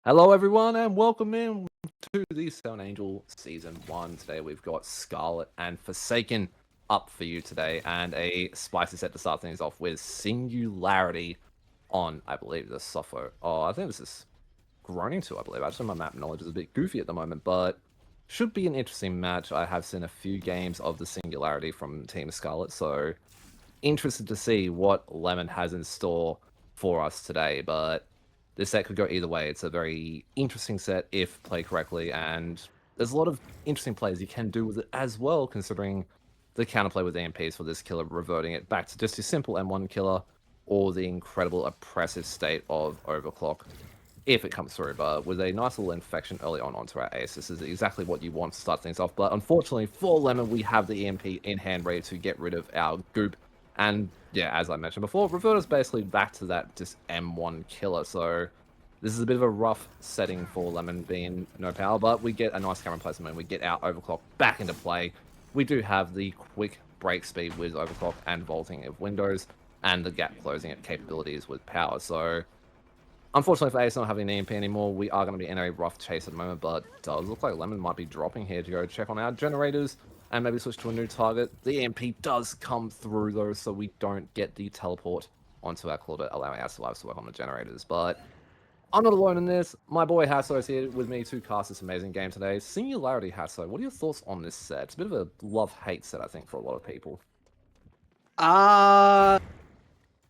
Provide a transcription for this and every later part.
Hello, everyone, and welcome in to the Stone Angel Season 1. Today we've got Scarlett and Forsaken up for you today, and a spicy set to start things off with Singularity on, I believe, the Suffo. Oh, I think this is Groaning 2, I believe. Actually, my map knowledge is a bit goofy at the moment, but should be an interesting match. I have seen a few games of the Singularity from Team Scarlett, so interested to see what Lemon has in store for us today, but this set could go either way. It's a very interesting set if played correctly, and there's a lot of interesting plays you can do with it as well, considering the counterplay with EMPs for this killer, reverting it back to just a simple M1 killer, or the incredible oppressive state of Overclock, if it comes through. But with a nice little infection early on onto our ace, this is exactly what you want to start things off. But unfortunately for Lemon, we have the EMP in hand ready to get rid of our goop. And yeah, as I mentioned before, revert us basically back to that just M1 killer. So this is a bit of a rough setting for Lemon being no power, but we get a nice camera placement and we get our Overclock back into play. We do have the quick break speed with Overclock and vaulting of windows, and the gap closing at capabilities with power. So unfortunately for Ace not having an EMP anymore, we are going to be in a rough chase at the moment, but it does look like Lemon might be dropping here to go check on our generators and maybe switch to a new target. The EMP does come through though, so we don't get the teleport onto our Clawbit, allowing our survivors to work on the generators. But I'm not alone in this. My boy Hasso is here with me to cast this amazing game today. Singularity, Hasso, what are your thoughts on this set? It's a bit of a love-hate set, I think, for a lot of people.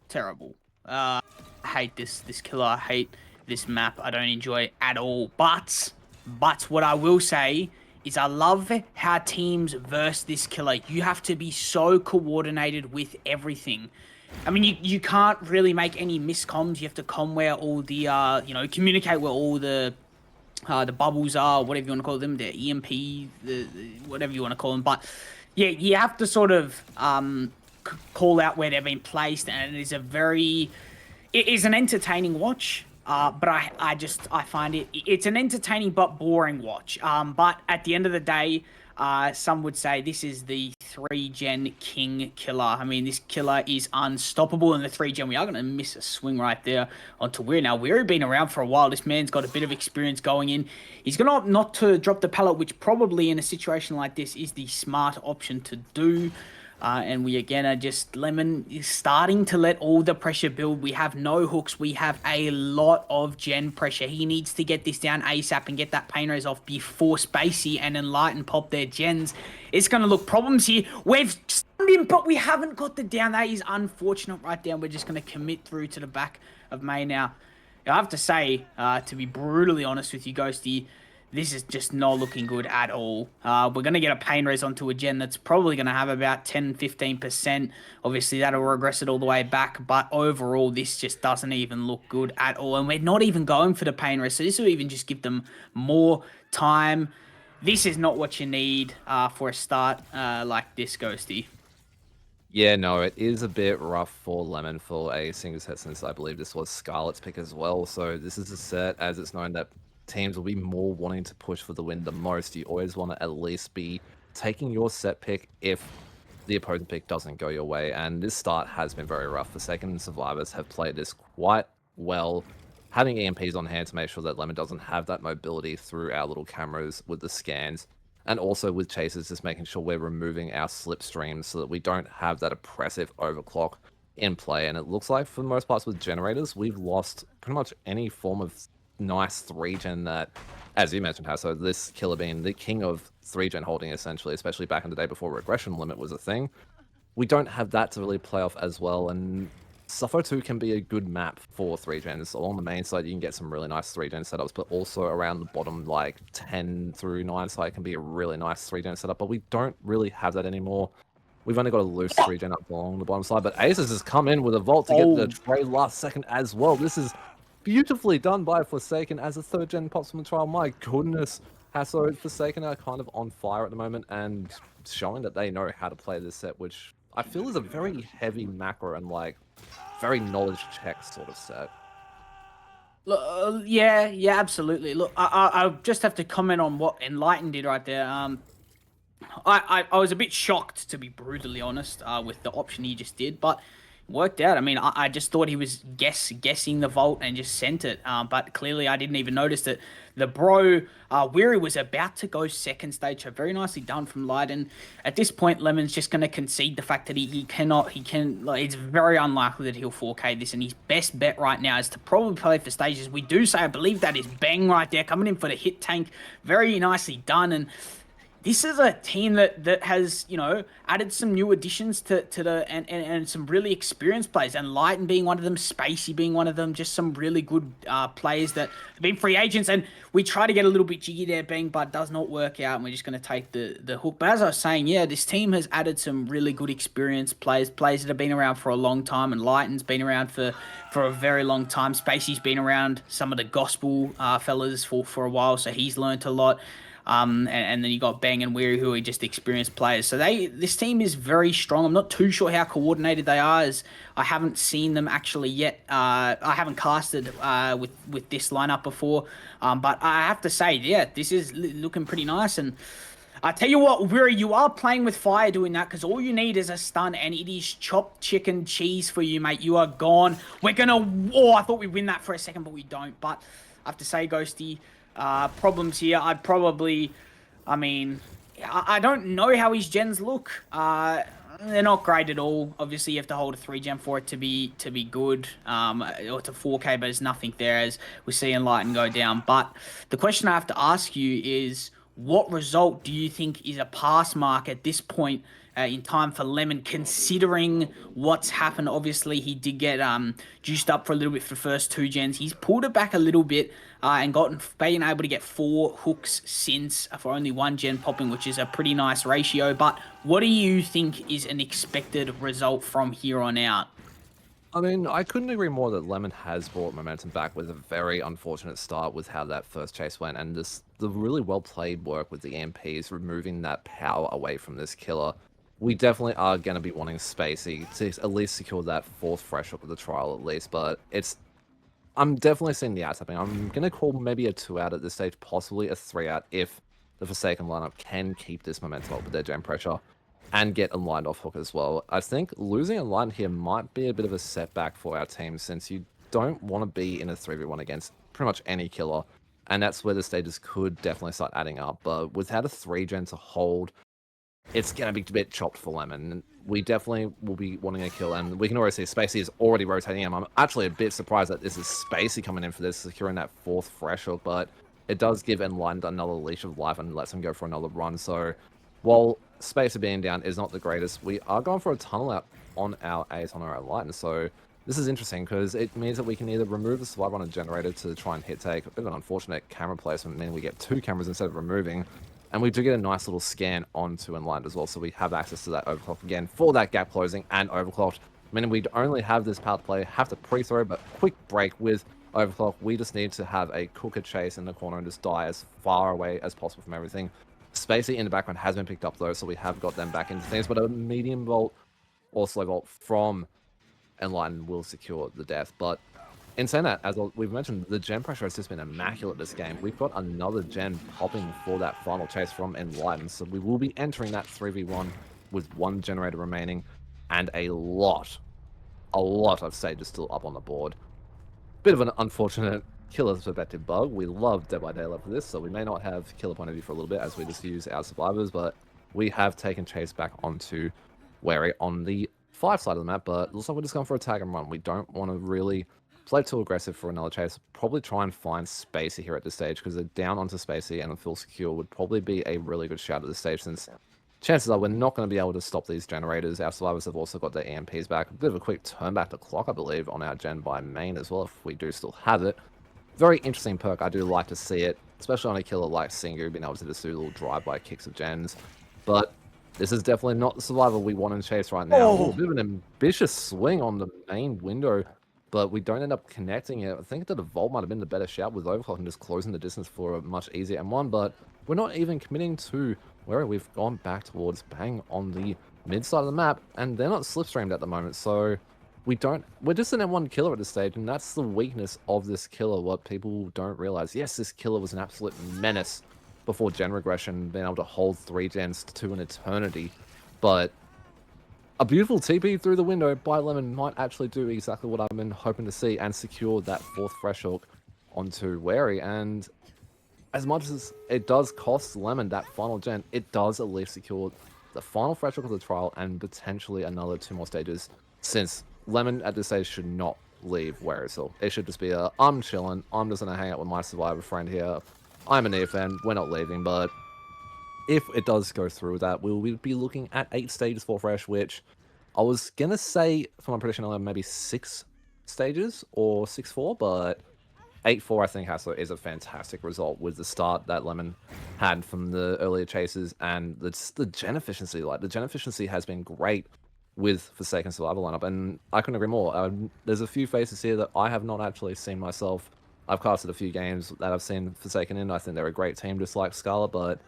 Terrible. I hate this killer. I hate this map. I don't enjoy it at all. But what I will say is I love how teams verse this killer. You have to be so coordinated with everything. I mean, you can't really make any miscoms. You have to where all the communicate where all the bubbles are, whatever you want to call them, the EMP, the whatever you want to call them. But yeah, you have to sort of call out where they've been placed, and it is an entertaining watch. But I find it's an entertaining but boring watch. But at the end of the day, some would say this is the 3-gen king killer. I mean, this killer is unstoppable in the 3-gen. We are going to miss a swing right there onto Weir. Now, Weir has been around for a while. This man's got a bit of experience going in. He's going to opt not to drop the pallet, which probably in a situation like this is the smart option to do. And we again are just, Lemon is starting to let all the pressure build. We have no hooks. We have a lot of gen pressure. He needs to get this down ASAP and get that pain raise off before Spacey and Enlighten pop their gens. It's going to look problems here. We've stunned him, but we haven't got the down. That is unfortunate right there. We're just going to commit through to the back of May now. I have to say, to be brutally honest with you, Ghosty, this is just not looking good at all. We're going to get a pain raise onto a gen that's probably going to have about 10-15%. Obviously, that'll regress it all the way back. But overall, this just doesn't even look good at all. And we're not even going for the pain raise. So this will even just give them more time. This is not what you need for a start like this, Ghosty. Yeah, no, it is a bit rough for Lemon for a single set, since I believe this was Scarlett's pick as well. So this is a set, as it's known, that teams will be more wanting to push for the win the most. You always want to at least be taking your set pick if the opposing pick doesn't go your way. And this start has been very rough. Forsaken and Survivors have played this quite well, having EMPs on hand to make sure that Lemon doesn't have that mobility through our little cameras with the scans. And also with Chasers, just making sure we're removing our slipstreams so that we don't have that oppressive overclock in play. And it looks like for the most parts with generators, we've lost pretty much any form of nice 3-gen that, as you mentioned, Hasso, this killer being the king of 3-gen holding, essentially, especially back in the day before regression limit was a thing. We don't have that to really play off as well, and Suffo 2 can be a good map for 3-gens. Along the main side, you can get some really nice 3-gen setups, but also around the bottom, like 10 through 9 side can be a really nice 3-gen setup, but we don't really have that anymore. We've only got a loose 3-gen up along the bottom side, but Aces has come in with a vault to get the trade last second as well. This is beautifully done by Forsaken as a 3rd-gen pops from the trial. My goodness, Hasso, Forsaken are kind of on fire at the moment and showing that they know how to play this set, which I feel is a very heavy macro and like very knowledge check sort of set. Look, yeah, absolutely. Look, I just have to comment on what Enlighten did right there. I was a bit shocked, to be brutally honest, with the option he just did, but worked out. I mean, I just thought he was guessing the vault and just sent it. But clearly I didn't even notice that the bro Weary was about to go second stage. So very nicely done from Leiden. At this point, Lemon's just going to concede the fact that he cannot. Like, it's very unlikely that he'll 4K this, and his best bet right now is to probably play for stages. We do say, I believe that is Bang right there coming in for the hit tank. Very nicely done. And this is a team that has, you know, added some new additions to the and some really experienced players, and Lighten being one of them, Spacey being one of them, just some really good players that have been free agents. And we try to get a little bit jiggy there, Bang, but it does not work out, and we're just going to take the hook. But as I was saying, yeah, this team has added some really good experienced players that have been around for a long time, and Lighten's been around for a very long time. Spacey's been around some of the gospel fellas for a while, so he's learnt a lot. And then you got Bang and Weary, who are just experienced players. So this team is very strong. I'm not too sure how coordinated they are, as I haven't seen them actually yet. I haven't casted with this lineup before, but I have to say, yeah, this is looking pretty nice. And I tell you what, Weary, you are playing with fire doing that, because all you need is a stun, and it is chopped chicken cheese for you, mate. You are gone. We're gonna. Oh, I thought we'd win that for a second, but we don't. But I have to say, Ghosty, problems here. I mean, I don't know how his gens look. They're not great at all. Obviously, you have to hold a 3-gen for it to be good, or to 4K, but there's nothing there as we're seeing Lighten go down. But the question I have to ask you is, what result do you think is a pass mark at this point in time for Lemon, considering what's happened? Obviously, he did get juiced up for a little bit for the first 2 gens. He's pulled it back a little bit and been able to get 4 hooks since for only 1 gen popping, which is a pretty nice ratio. But what do you think is an expected result from here on out? I mean, I couldn't agree more that Lemon has brought momentum back with a very unfortunate start with how that first chase went, and the really well played work with the EMPs, removing that power away from this killer. We definitely are going to be wanting Spacey to at least secure that 4th fresh hook of the trial at least, but I'm definitely seeing the outs happening. I'm going to call maybe a 2 out at this stage, possibly a 3 out if the Forsaken lineup can keep this momentum up with their gen pressure and get a lined off hook as well. I think losing a line here might be a bit of a setback for our team, since you don't want to be in a 3v1 against pretty much any killer, and that's where the stages could definitely start adding up. But without a 3-gen to hold, it's going to be a bit chopped for Lemon. We definitely will be wanting a kill, and we can already see Spacey is already rotating him. I'm actually a bit surprised that this is Spacey coming in for this, securing that 4th fresh hook, but it does give Enlightened another leash of life and lets him go for another run. So while Spacey being down is not the greatest, we are going for a tunnel out on our Ace on our Enlightened. So this is interesting, because it means that we can either remove the survivor on a generator to try and hit take. A bit of an unfortunate camera placement, meaning we get 2 cameras instead of removing. And we do get a nice little scan onto Enlightened as well, so we have access to that overclock again for that gap closing and overclocked, meaning we only have this power to play, have to pre-throw, but quick break with overclock. We just need to have a cooker chase in the corner and just die as far away as possible from everything. Spacey in the background has been picked up though, so we have got them back into things, but a medium vault or slow vault from Enlightened will secure the death. But in saying that, as we've mentioned, the gen pressure has just been immaculate this game. We've got another gen popping for that final chase from Enlightened, so we will be entering that 3v1 with 1 generator remaining, and a lot of stages still up on the board. Bit of an unfortunate killer's perspective bug. We love Dead by Daylight for this, so we may not have killer point of view for a little bit as we just use our survivors, but we have taken chase back onto Wary on the 5 side of the map, but looks like we're just going for a tag and run. We don't want to really play too aggressive for another chase. Probably try and find Spacey here at this stage, because they're down onto Spacey, and a full secure would probably be a really good shout at this stage, since chances are we're not going to be able to stop these generators. Our survivors have also got their EMPs back. A bit of a quick turn back the clock, I believe, on our gen by main as well, if we do still have it. Very interesting perk. I do like to see it, especially on a killer like Singu, being able to just do little drive-by kicks of gens. But this is definitely not the survivor we want in chase right now. Oh. Ooh, a bit of an ambitious swing on the main window, but we don't end up connecting it. I think that the vault might have been the better shout with overclock and just closing the distance for a much easier M1, but we're not even committing to where we've gone back towards Bang on the mid side of the map, and they're not slipstreamed at the moment, so we're just an M1 killer at this stage, and that's the weakness of this killer, what people don't realize. Yes, this killer was an absolute menace before gen regression, being able to hold 3 gens to an eternity, but A beautiful TP through the window by Lemon might actually do exactly what I've been hoping to see and secure that 4th fresh hook onto Wary. And as much as it does cost Lemon that final gen, it does at least secure the final fresh hook of the trial and potentially another 2 more stages, since Lemon at this stage should not leave Wary. So it should just be I'm chilling, I'm just going to hang out with my survivor friend here. I'm an Nia fan, we're not leaving, but if it does go through that, we'll be looking at 8 stages for Fresh, which I was going to say, for my prediction, maybe 6 stages or 6-4, but 8-4, I think, is a fantastic result with the start that Lemon had from the earlier chases, and the gen efficiency. Like, the gen efficiency has been great with Forsaken Survival lineup, and I couldn't agree more. There's a few faces here that I have not actually seen myself. I've casted a few games that I've seen Forsaken in. I think they're a great team, just like Scarlett, but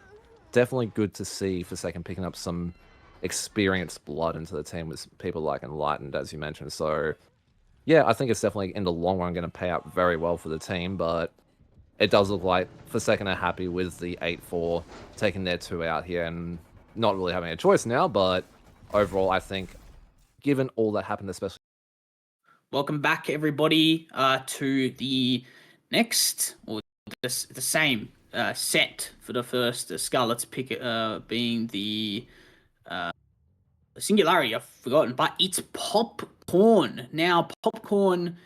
definitely good to see Forsaken picking up some experienced blood into the team with people like Enlightened, as you mentioned. So, yeah, I think it's definitely, in the long run, going to pay out very well for the team, but it does look like Forsaken are happy with the 8-4, taking their 2 out here and not really having a choice now, but overall, I think, given all that happened, especially... Welcome back, everybody, to the next, or the same set for the first Scarlett's pick, being the Singularity. I've forgotten, but it's Popcorn. Now, Popcorn,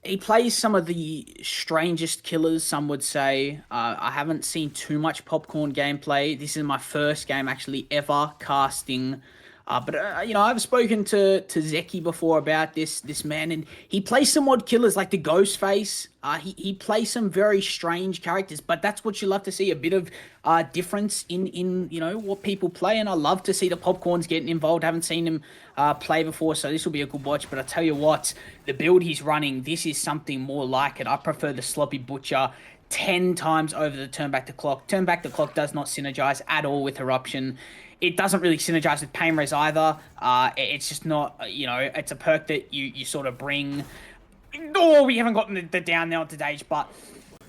he plays some of the strangest killers, some would say. I haven't seen too much Popcorn gameplay. This is my first game actually ever casting. But you know, I've spoken to Zeki before about this man, and he plays some odd killers like the Ghostface. He plays some very strange characters, but that's what you love to see, a bit of difference in you know what people play, and I love to see the Popcorns getting involved. I haven't seen him play before, so this will be a good watch. But I tell you what, the build he's running, this is something more like it. I prefer the Sloppy Butcher 10 times over the Turn Back the Clock. Turn Back the Clock does not synergize at all with Eruption. It doesn't really synergize with Pain Res either. It's just not, you know, it's a perk that you sort of bring. Oh, we haven't gotten the down there on today's, but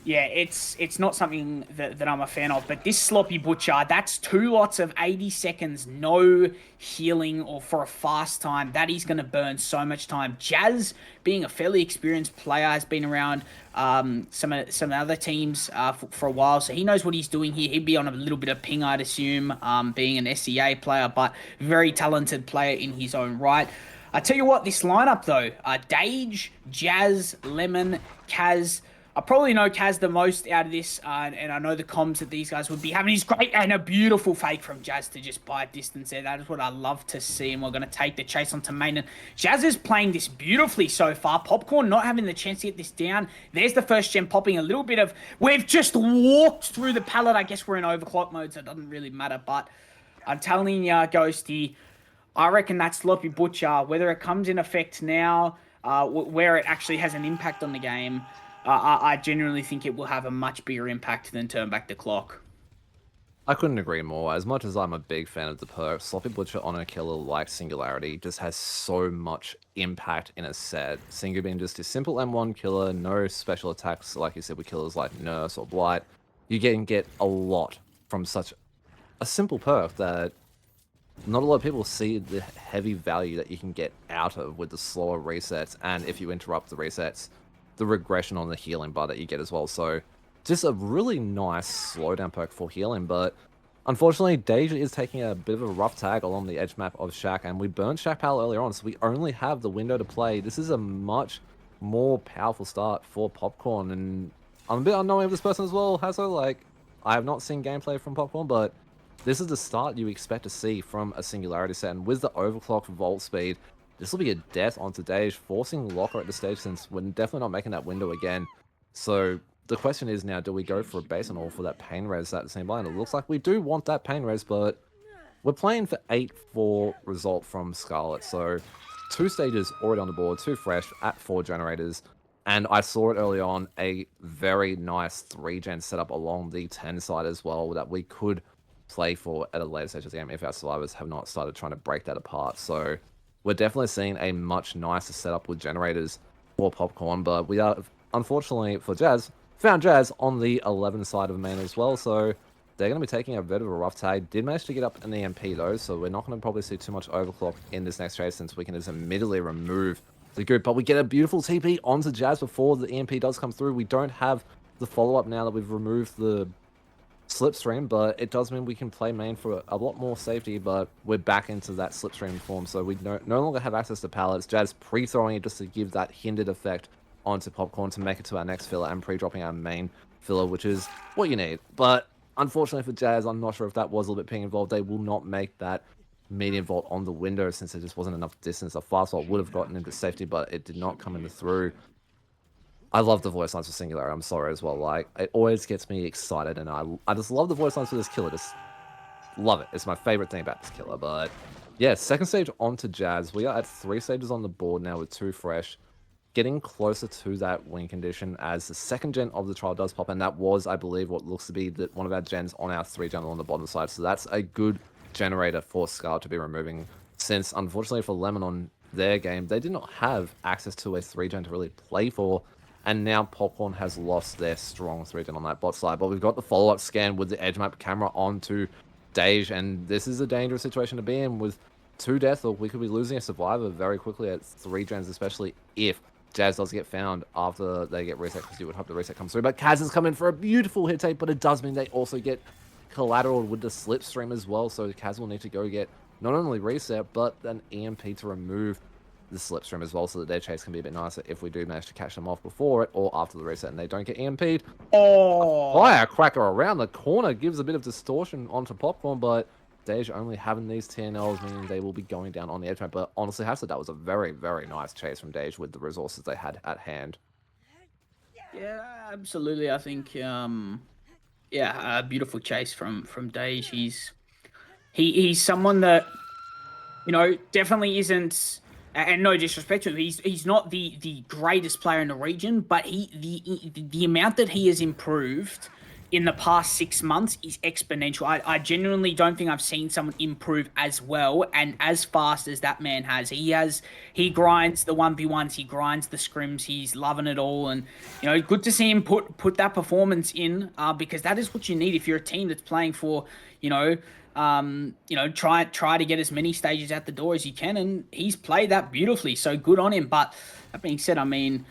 yeah, it's not something that I'm a fan of. But this Sloppy Butcher, that's 2 lots of 80 seconds, no healing or for a fast time. That is going to burn so much time. Jazz, being a fairly experienced player, has been around some other teams for a while, so he knows what he's doing here. He'd be on a little bit of ping, I'd assume, being an SEA player, but very talented player in his own right. I tell you what, this lineup though, Dage, Jazz, Lemon, Kaz. I probably know Kaz the most out of this, and I know the comms that these guys would be having. He's great, and a beautiful fake from Jazz to just buy distance there. That is what I love to see, and we're going to take the chase onto main. And Jazz is playing this beautifully so far. Popcorn not having the chance to get this down. There's the first gem popping a little bit of... We've just walked through the pallet. I guess we're in overclock mode, so it doesn't really matter, but I'm telling you, Ghosty, I reckon that Sloppy Butcher, whether it comes in effect now, where it actually has an impact on the game... I genuinely think it will have a much bigger impact than Turn Back the Clock. I couldn't agree more. As much as I'm a big fan of the perk, Sloppy Butcher on a killer like Singularity just has so much impact in a set. Singu being just a simple M1 killer, no special attacks, like you said, with killers like Nurse or Blight. You can get a lot from such a simple perk that not a lot of people see the heavy value that you can get out of with the slower resets, and if you interrupt the resets, the regression on the healing bar that you get as well. So just a really nice slowdown perk for healing, but unfortunately Deja is taking a bit of a rough tag along the edge map of Shack, and we burned Shack Pal earlier on, so we only have the window to play. This is a much more powerful start for Popcorn, and I'm a bit unknowing of this person as well, Hazo. Like, I have not seen gameplay from Popcorn, but this is the start you expect to see from a Singularity set, and with the overclock vault speed, this will be a death onto Dage, forcing Locker at the stage since we're definitely not making that window again. So the question is now, do we go for a Basin or for that Pain Res at the same line? It looks like we do want that Pain Res, but we're playing for 8-4 result from Scarlett. So 2 stages already on the board, 2 fresh at 4 generators. And I saw it early on, a very nice 3-gen setup along the 10 side as well that we could play for at a later stage of the game if our survivors have not started trying to break that apart. So we're definitely seeing a much nicer setup with generators for Popcorn, but we are, unfortunately for Jazz, found Jazz on the 11 side of main as well, so they're going to be taking a bit of a rough tag. Did manage to get up an EMP though, so we're not going to probably see too much overclock in this next chase since we can just immediately remove the group. But we get a beautiful TP onto Jazz before the EMP does come through. We don't have the follow-up now that we've removed the slipstream, but it does mean we can play main for a lot more safety, but we're back into that slipstream form, so we no longer have access to pallets. Jazz pre-throwing it just to give that hindered effect onto Popcorn to make it to our next filler, and pre-dropping our main filler, which is what you need. But unfortunately for Jazz, I'm not sure if that was a little bit ping involved. They will not make that medium vault on the window since there just wasn't enough distance. A fast vault would have gotten into safety, but it did not come into through. I love the voice lines for Singularity, I'm sorry as well. Like, it always gets me excited, and I just love the voice lines for this killer. Just love it. It's my favorite thing about this killer. But yeah, second stage onto Jazz. We are at 3 stages on the board now with 2 fresh. Getting closer to that win condition as the second gen of the trial does pop, and that was, I believe, what looks to be one of our gens on our 3 gen on the bottom side. So that's a good generator for Scarlett to be removing, since unfortunately for Lemon on their game, they did not have access to a 3 gen to really play for. And now Popcorn has lost their strong 3 gen on that bot side. But we've got the follow-up scan with the edge map camera onto Dage. And this is a dangerous situation to be in with 2 deaths, or we could be losing a survivor very quickly at 3 gens, especially if Jazz does get found after they get reset, because you would hope the reset comes through. But Kaz has come in for a beautiful hit tape, but it does mean they also get collateral with the slipstream as well. So Kaz will need to go get not only reset, but an EMP to remove the slipstream as well, so that their chase can be a bit nicer if we do manage to catch them off before it or after the reset and they don't get EMP'd. Oh! Firecracker around the corner gives a bit of distortion onto Popcorn, but Dage only having these TNLs meaning they will be going down on the edge map. But honestly, I have to say that was a very, very nice chase from Dage with the resources they had at hand. Yeah, absolutely. I think, yeah, a beautiful chase from Dage. He's someone that, you know, definitely isn't. And no disrespect to him, he's not the greatest player in the region, but the amount that he has improved in the past 6 months is exponential. I genuinely don't think I've seen someone improve as well and as fast as that man has. He grinds the 1v1s, he grinds the scrims, he's loving it all, and you know, good to see him put that performance in, because that is what you need if you're a team that's playing for, you know, try to get as many stages out the door as you can, and he's played that beautifully, so good on him. But that being said, I mean,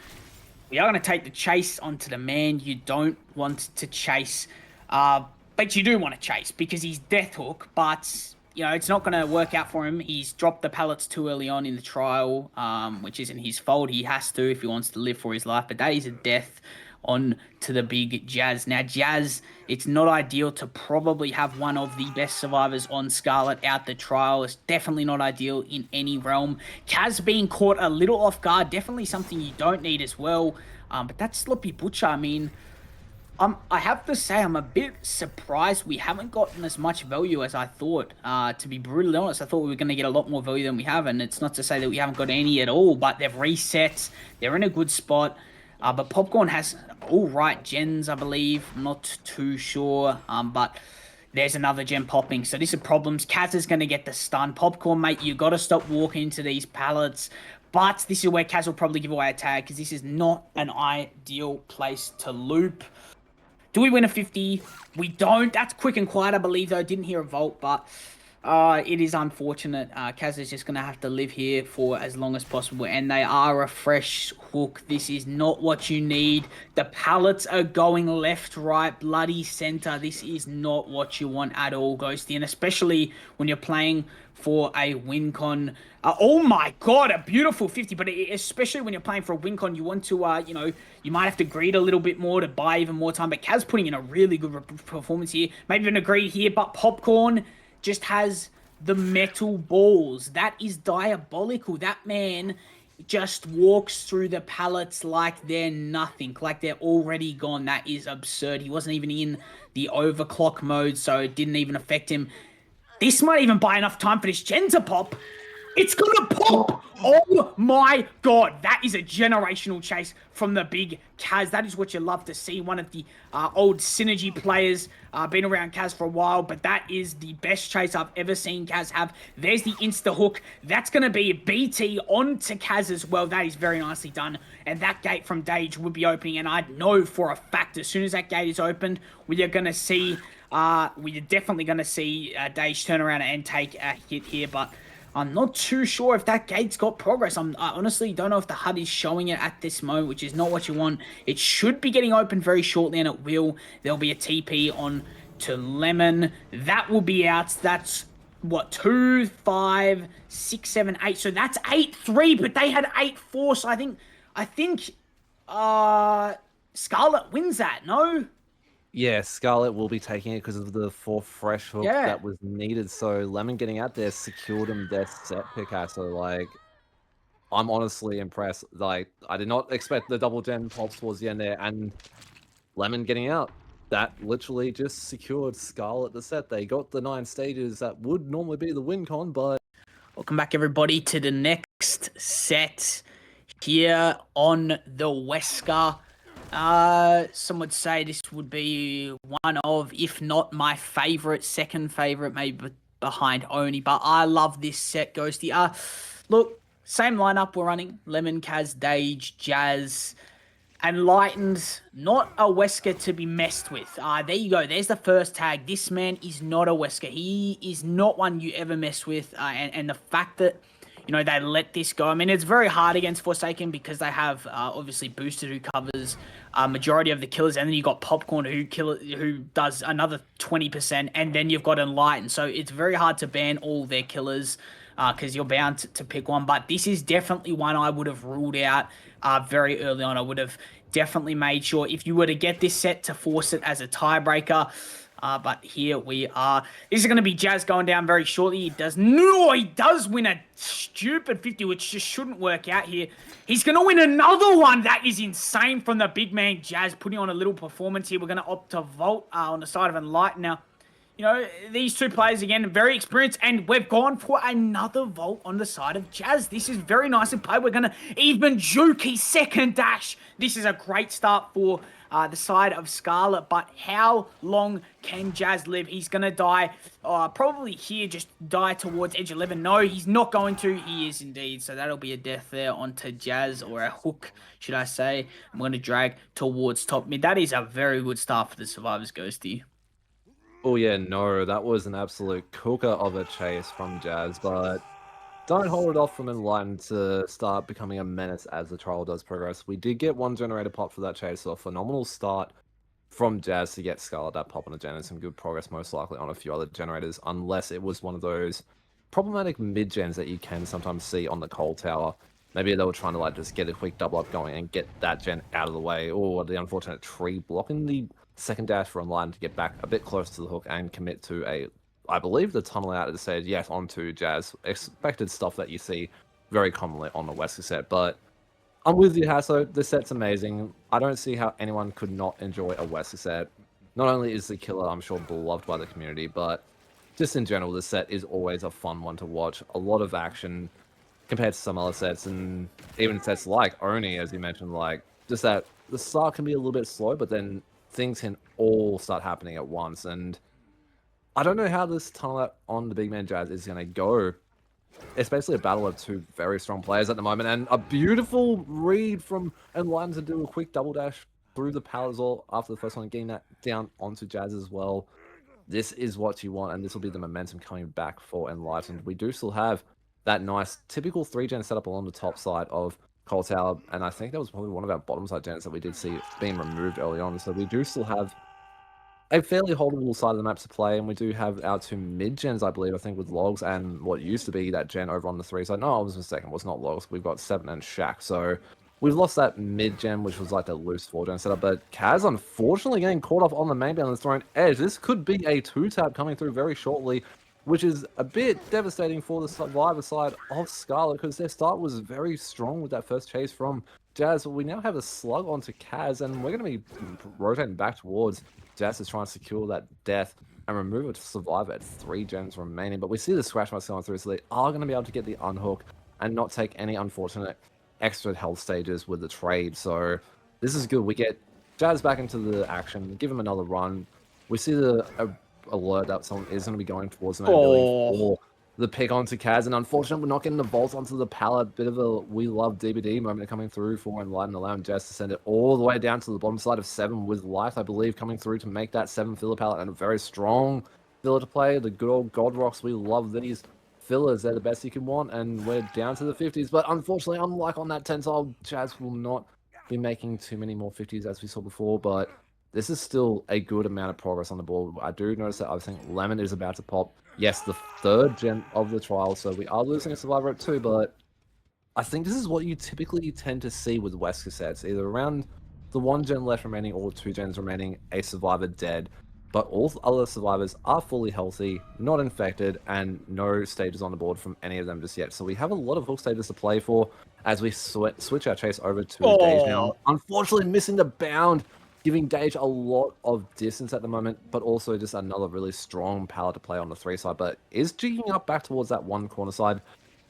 we are going to take the chase onto the man you don't want to chase, but you do want to chase because he's Death Hook, but you know, it's not going to work out for him. He's dropped the pallets too early on in the trial, which isn't his fault. He has to if he wants to live for his life, but that is a death on to the big Jazz. Now, Jazz, it's not ideal to probably have one of the best survivors on Scarlett out the trial. It's definitely not ideal in any realm. Kaz being caught a little off guard, definitely something you don't need as well. But that Sloppy Butcher, I mean, I have to say I'm a bit surprised we haven't gotten as much value as I thought. To be brutally honest, I thought we were going to get a lot more value than we have, and it's not to say that we haven't got any at all, but they've reset. They're in a good spot. But Popcorn has all right gens, I believe. I'm not too sure. But there's another gen popping. So this is problems. Kaz is going to get the stun. Popcorn, mate, you got to stop walking into these pallets. But this is where Kaz will probably give away a tag, because this is not an ideal place to loop. Do we win a 50? We don't. That's quick and quiet, I believe, though. Didn't hear a vault, but it is unfortunate. Kaz is just going to have to live here for as long as possible, and they are a fresh hook. This is not what you need. The pallets are going left, right, bloody center. This is not what you want at all, Ghosty, and especially when you're playing for a win con. Oh my god, a beautiful 50, but especially when you're playing for a win con, you want to, you know, you might have to greed a little bit more to buy even more time, but Kaz putting in a really good performance here. Maybe even a greed here, but Popcorn just has the metal balls. That is diabolical. That man just walks through the pallets like they're nothing, like they're already gone. That is absurd. He wasn't even in the overclock mode, so it didn't even affect him. This might even buy enough time for this gen to pop. It's gonna pop! Oh my god, that is a generational chase from the big Kaz. That is what you love to see. One of the old Synergy players, been around Kaz for a while, but that is the best chase I've ever seen Kaz have. There's the insta-hook. That's gonna be a BT onto Kaz as well. That is very nicely done. And that gate from Dage would be opening, and I know for a fact as soon as that gate is opened, we are gonna see We're definitely going to see Dage turn around and take a hit here, but I'm not too sure if that gate's got progress. I honestly don't know if the HUD is showing it at this moment, which is not what you want. It should be getting open very shortly, and it will. There'll be a TP on to Lemon. That will be out. That's what, 2, 5, 6, 7, 8. So that's 8-3, but they had 8-4. So I think Scarlett wins that. No. Yeah, Scarlett will be taking it because of the 4th fresh hook Yeah. that was needed. So Lemon getting out there secured him their set pick. So like, I'm honestly impressed. Like, I did not expect the double gen pops towards the end there, and Lemon getting out. That literally just secured Scarlett the set. They got the 9 stages that would normally be the win con, but welcome back everybody to the next set here on the Wesker. Some would say this would be one of, if not my favorite, second favorite, maybe behind Oni, but I love this set, Ghosty. Look, same lineup we're running: Lemon, Kaz, Dage, Jazz, Enlightened. Not a Wesker to be messed with. There you go. There's the first tag. This man is not a Wesker. He is not one you ever mess with. And the fact that, you know, they let this go. I mean, it's very hard against Forsaken because they have obviously Boosted, who covers majority of the killers, and then you got Popcorn who does another 20%, and then you've got Enlightened. So it's very hard to ban all their killers because you're bound to pick one. But this is definitely one I would have ruled out very early on. I would have definitely made sure if you were to get this set to force it as a tiebreaker. But here we are. This is going to be Jazz going down very shortly. He does win a stupid 50, which just shouldn't work out here. He's going to win another one. That is insane from the big man Jazz, putting on a little performance here. We're going to opt to Vault on the side of Enlighten now. You know, these two players, again, very experienced, and we've gone for another Vault on the side of Jazz. This is very nicely played. We're going to even juke his second dash. This is a great start for the side of Scarlett, but how long can Jazz live? He's going to die probably here, just die towards edge 11. No, he's not going to. He is indeed. So that'll be a death there onto Jazz, or a hook, should I say. I'm going to drag towards top mid. That is a very good start for the Survivors, Ghosty. oh yeah, no, that was an absolute cooker of a chase from Jazz, but don't hold it off from Enlightened to start becoming a menace as the trial does progress. We did get 1 generator pop for that chase, so a phenomenal start from Jazz to get Scarlett that pop on a gen, and some good progress most likely on a few other generators, unless it was one of those problematic mid-gens that you can sometimes see on the Coal Tower. Maybe they were trying to like just get a quick double up going and get that gen out of the way, or the unfortunate tree blocking the second dash for Enlightened to get back a bit close to the hook and commit to a, I believe, the tunnel out that said yes onto Jazz. Expected stuff that you see very commonly on the Wesker set, but I'm with you, Hasso. This set's amazing. I don't see how anyone could not enjoy a Wesker set. Not only is the killer, I'm sure, beloved by the community, but just in general, this set is always a fun one to watch. A lot of action compared to some other sets, and even sets like Oni, as you mentioned, like just that the start can be a little bit slow, but then things can all start happening at once. And I don't know how this tunnel out on the big man Jazz is going to go. It's basically a battle of 2 very strong players at the moment, and a beautiful read from Enlightened to do a quick double dash through the pallet as well after the first one, getting that down onto Jazz as well. This is what you want, and this will be the momentum coming back for Enlightened. We do still have that nice typical 3-gen setup along the top side of Coal Tower, and I think that was probably one of our bottom side gens that we did see being removed early on. So we do still have a fairly holdable side of the map to play, and we do have our 2 mid-gens, I believe, I think, with Logs and what used to be that gen over on the 3 side. No, I was mistaken, it was not Logs. We've got 7 and Shaq, so we've lost that mid-gen, which was like the loose 4-gen setup, but Kaz, unfortunately, getting caught off on the main balance throwing edge. This could be a 2-tap coming through very shortly, which is a bit devastating for the Survivor side of Scarlett, because their start was very strong with that first chase from Jazz. But we now have a slug onto Kaz, and we're going to be rotating back towards Jazz to try and secure that death and remove a Survivor at 3 gens remaining. But we see the scratch marks going through, so they are going to be able to get the unhook and not take any unfortunate extra health stages with the trade. So this is good. We get Jazz back into the action, give him another run. We see the alert that someone is going to be going towards them and for the pick onto Kaz, and unfortunately we're not getting the vault onto the pallet. Bit of a we love DBD moment coming through for Enlighten, allowing Jess to send it all the way down to the bottom side of 7 with Life, I believe, coming through to make that 7 filler pallet, and a very strong filler to play. The good old God Rocks, we love these fillers. They're the best you can want, and we're down to the 50s. But unfortunately, unlike on that 10 tile, Jazz will not be making too many more 50s as we saw before, but this is still a good amount of progress on the board. I do notice that I think Lemon is about to pop. Yes, the 3rd gen of the trial, so we are losing a survivor at 2, but I think this is what you typically tend to see with West cassettes, either around the 1 gen left remaining or 2 gens remaining, a survivor dead. But all other survivors are fully healthy, not infected, and no stages on the board from any of them just yet. So we have a lot of hook stages to play for as we switch our chase over to Dage now. Unfortunately, missing the bound, giving Dage a lot of distance at the moment, but also just another really strong pallet to play on the 3 side, but is jigging up back towards that 1 corner side.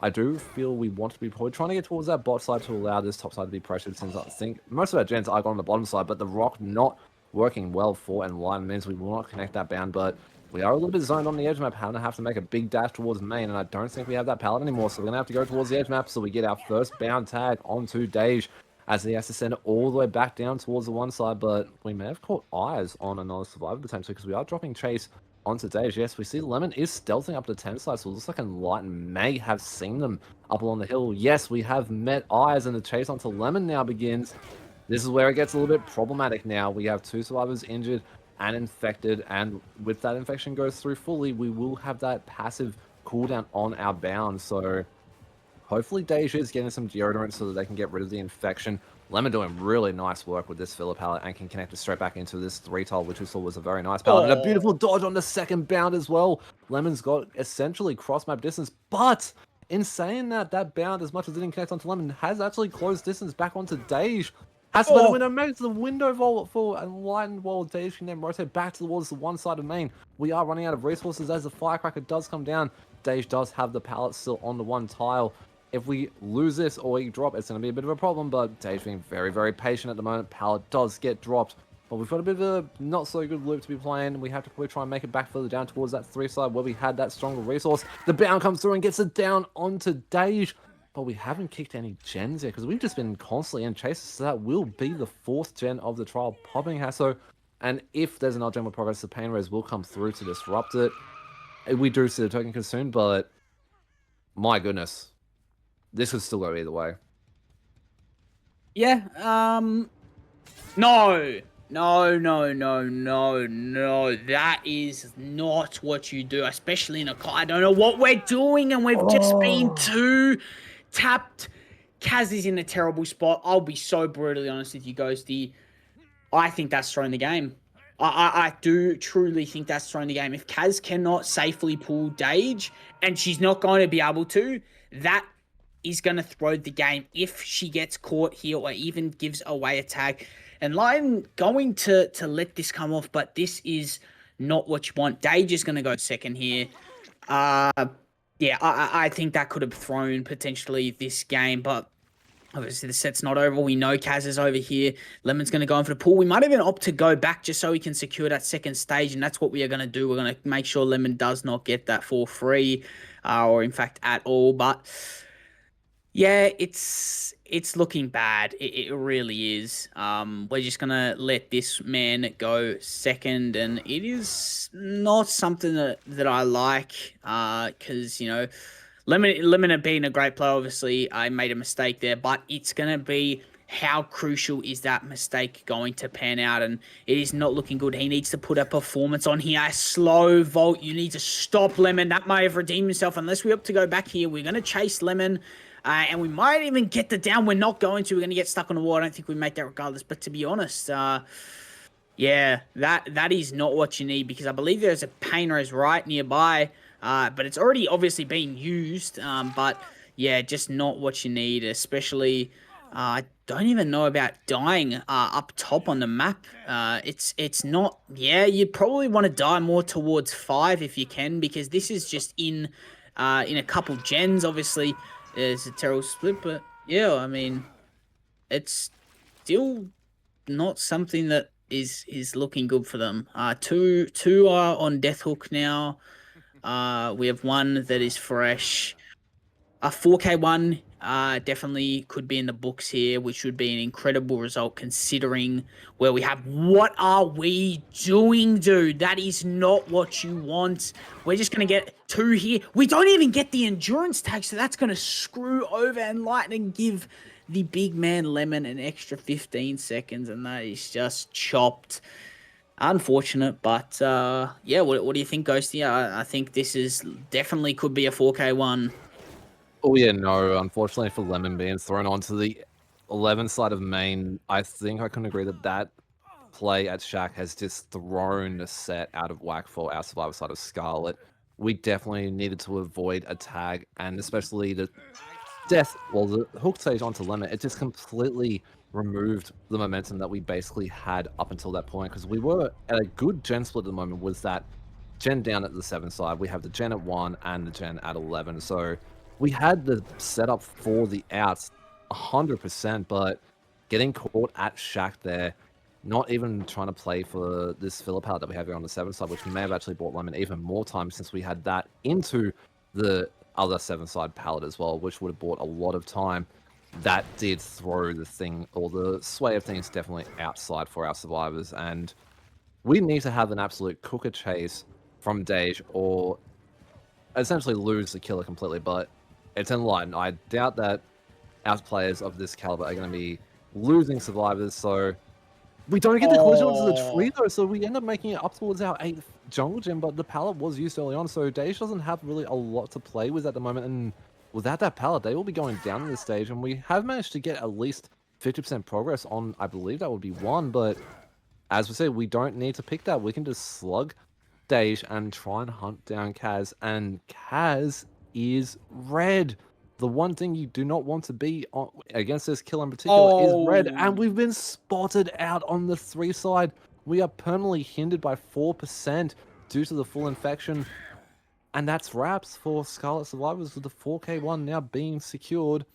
I do feel we want to be probably trying to get towards that bot side to allow this top side to be pressured, since I think most of our gens are on the bottom side, but the rock not working well for Enlighten means we will not connect that bound, but we are a little bit zoned on the edge map, and have to make a big dash towards main, and I don't think we have that pallet anymore, so we're going to have to go towards the edge map, so we get our first bound tag onto Dage, as he has to send it all the way back down towards the 1 side, but we may have caught eyes on another survivor potentially, because we are dropping chase onto Dage. Yes, we see Lemon is stealthing up to 10 side, so it looks like Enlighten may have seen them up along the hill. Yes, we have met eyes, and the chase onto Lemon now begins. This is where it gets a little bit problematic now. We have 2 survivors injured and infected, and with that infection goes through fully, we will have that passive cooldown on our bound, so hopefully Deja is getting some deodorant so that they can get rid of the infection. Lemon doing really nice work with this filler pallet and can connect it straight back into this 3 tile, which we saw was a very nice pallet. And a beautiful dodge on the 2nd bound as well. Lemon's got essentially cross-map distance, but in saying that, that bound, as much as it didn't connect onto Lemon, has actually closed distance back onto Dage. Has to let the window makes the window vault for Enlightened, while Dage can then rotate back towards the 1 side of main. We are running out of resources as the firecracker does come down. Dage does have the pallet still on the 1 tile. If we lose this or we drop, it's going to be a bit of a problem, but Dage being very, very patient at the moment. Pallet does get dropped, but we've got a bit of a not so good loop to be playing. We have to probably try and make it back further down towards that 3 side where we had that stronger resource. The bound comes through and gets it down onto Dage, but we haven't kicked any gens yet because we've just been constantly in chases, so that will be the 4th gen of the trial popping Hasso. And if there's another gen with progress, the pain res will come through to disrupt it. We do see the token consumed, but my goodness, this could still go either way. Yeah, no. That is not what you do, especially in a call. I don't know what we're doing, and we've just been too tapped. Kaz is in a terrible spot. I'll be so brutally honest with you, Ghosty. I think that's throwing the game. I do truly think that's throwing the game. If Kaz cannot safely pull Dage, and she's not going to be able to, that is going to throw the game if she gets caught here or even gives away a tag. And Lion going to let this come off, but this is not what you want. Dage is going to go 2nd here. Yeah, I think that could have thrown potentially this game, but obviously the set's not over. We know Kaz is over here. Lemon's going to go in for the pull. We might even opt to go back just so we can secure that 2nd stage, and that's what we are going to do. We're going to make sure Lemon does not get that for free, or in fact at all, but yeah, it's looking bad. It really is. We're just gonna let this man go 2nd, and it is not something that I like. Because you know, Lemon had been a great player. Obviously, I made a mistake there, but it's gonna be how crucial is that mistake going to pan out, and it is not looking good. He needs to put a performance on here. A slow vault. You need to stop Lemon. That may have redeemed himself. Unless we opt to go back here, we're gonna chase Lemon. And we might even get the down. We're not going to. We're going to get stuck on the wall. I don't think we make that regardless. But to be honest, yeah, that is not what you need, because I believe there's a pain res right nearby. But it's already obviously being used. But yeah, just not what you need, especially... I don't even know about dying up top on the map. It's not... Yeah, you'd probably want to die more towards 5 if you can, because this is just in a couple gens, obviously. It's a terrible split, but yeah, I mean, it's still not something that is looking good for them. Two are on Death Hook now. We have one that is fresh. A 4K one definitely could be in the books here, which would be an incredible result considering where we have. What are we doing, dude? That is not what you want. We're just going to get 2 here. We don't even get the endurance tag, so that's going to screw over Enlighten and give the big man Lemon an extra 15 seconds, and that is just chopped. Unfortunate, but yeah, what do you think, Ghosty? I think this is definitely could be a 4K one. Oh yeah, no. Unfortunately for Lemon being thrown onto the 11 side of main, I think I can agree that that play at Shack has just thrown the set out of whack for our survivor side of Scarlett. We definitely needed to avoid a tag, and especially the death, well, the hook stage onto Lemon, it just completely removed the momentum that we basically had up until that point, because we were at a good gen split at the moment. Was that gen down at the 7 side, we have the gen at 1 and the gen at 11, so we had the setup for the outs 100%, but getting caught at Shack there, not even trying to play for this filler palette that we have here on the 7 side, which may have actually bought Lemon even more time since we had that into the other 7 side palette as well, which would have bought a lot of time. That did throw the thing, or the sway of things, definitely outside for our survivors, and we need to have an absolute cooker chase from Dage, or essentially lose the killer completely, but it's Enlightened. I doubt that our players of this caliber are going to be losing survivors, so we don't get the collision onto the tree, though, so we end up making it up towards our 8th jungle gym, but the pallet was used early on, so Dage doesn't have really a lot to play with at the moment, and without that pallet, they will be going down in this stage, and we have managed to get at least 50% progress on, I believe that would be 1, but as we said, we don't need to pick that. We can just slug Dage and try and hunt down Kaz, and Kaz is red. The one thing you do not want to be on, against this kill in particular, is red, and we've been spotted out on the 3 side. We are permanently hindered by 4% due to the full infection, and that's wraps for Scarlet Survivors, with the 4K one now being secured.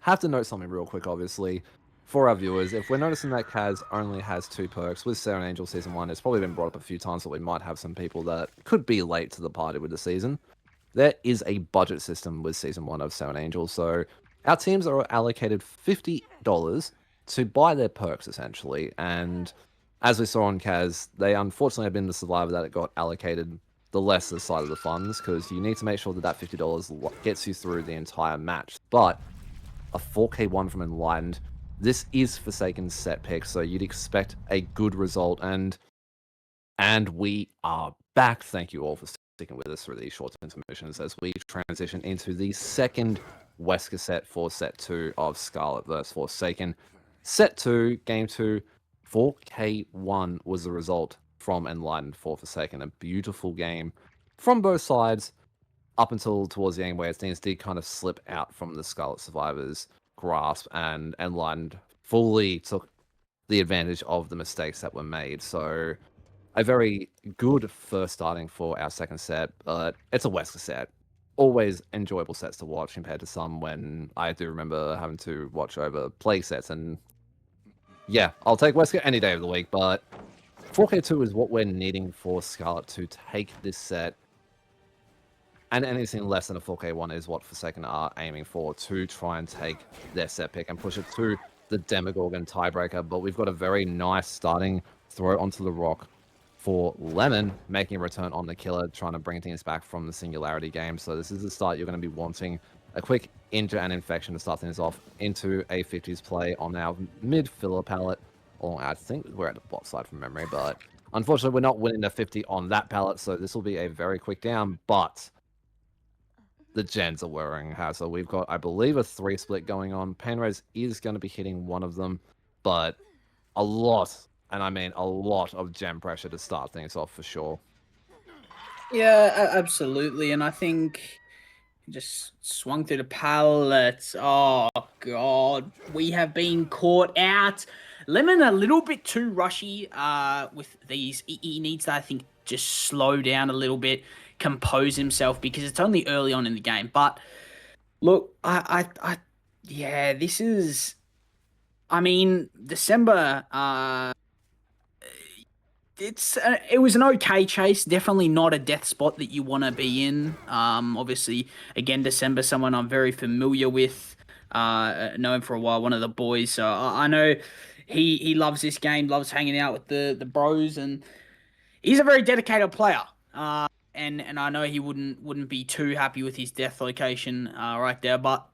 Have to note something real quick, obviously, for our viewers. If we're noticing that Kaz only has 2 perks with Angel Season 1, it's probably been brought up a few times that we might have some people that could be late to the party with the season. There is a budget system with Season 1 of Angel, so our teams are allocated $50 to buy their perks, essentially, and as we saw on Kaz, they unfortunately have been the survivor that got allocated the lesser side of the funds, because you need to make sure that that $50 gets you through the entire match. But a 4K one from Enlightened, this is Forsaken's set pick, so you'd expect a good result, and we are back. Thank you all for sticking with us through these short intermissions as we transition into the second Wesker set for set 2 of Scarlet vs Forsaken. Set 2, game 2, 4K1 was the result from Enlightened for Forsaken. A beautiful game from both sides up until towards the end, where things did kind of slip out from the Scarlet Survivors' grasp, and Enlightened fully took the advantage of the mistakes that were made. So a very good first starting for our second set, but it's a Wesker set. Always enjoyable sets to watch compared to some when I do remember having to watch over play sets, and yeah, I'll take Wesker any day of the week, but 4K2 is what we're needing for Scarlet to take this set, and anything less than a 4K1 is what Forsaken are aiming for, to try and take their set pick and push it to the Demogorgon tiebreaker. But we've got a very nice starting throw onto the rock for Lemon, making a return on the killer, trying to bring things back from the Singularity game. So this is the start you're going to be wanting. A quick injure and infection to start things off into a 50s play on our mid filler palette. Or I think we're at the bot side from memory, but unfortunately we're not winning the 50 on that palette, so this will be a very quick down. But the gens are wearing her, so we've got, I believe, a 3 split going on. Painrez is going to be hitting one of them, but a lot, and I mean a lot, of gem pressure to start things off for sure. Yeah, absolutely, and I think just swung through the pallet. Oh god, we have been caught out. Lemon a little bit too rushy with these. He needs to, I think, just slow down a little bit, compose himself, because it's only early on in the game. But look, yeah, this is, I mean, December it was an okay chase. Definitely not a death spot that you want to be in. Obviously, again, December, someone I'm very familiar with. Know him for a while, one of the boys. So I know he loves this game, loves hanging out with the bros, and he's a very dedicated player. And I know he wouldn't be too happy with his death location right there. But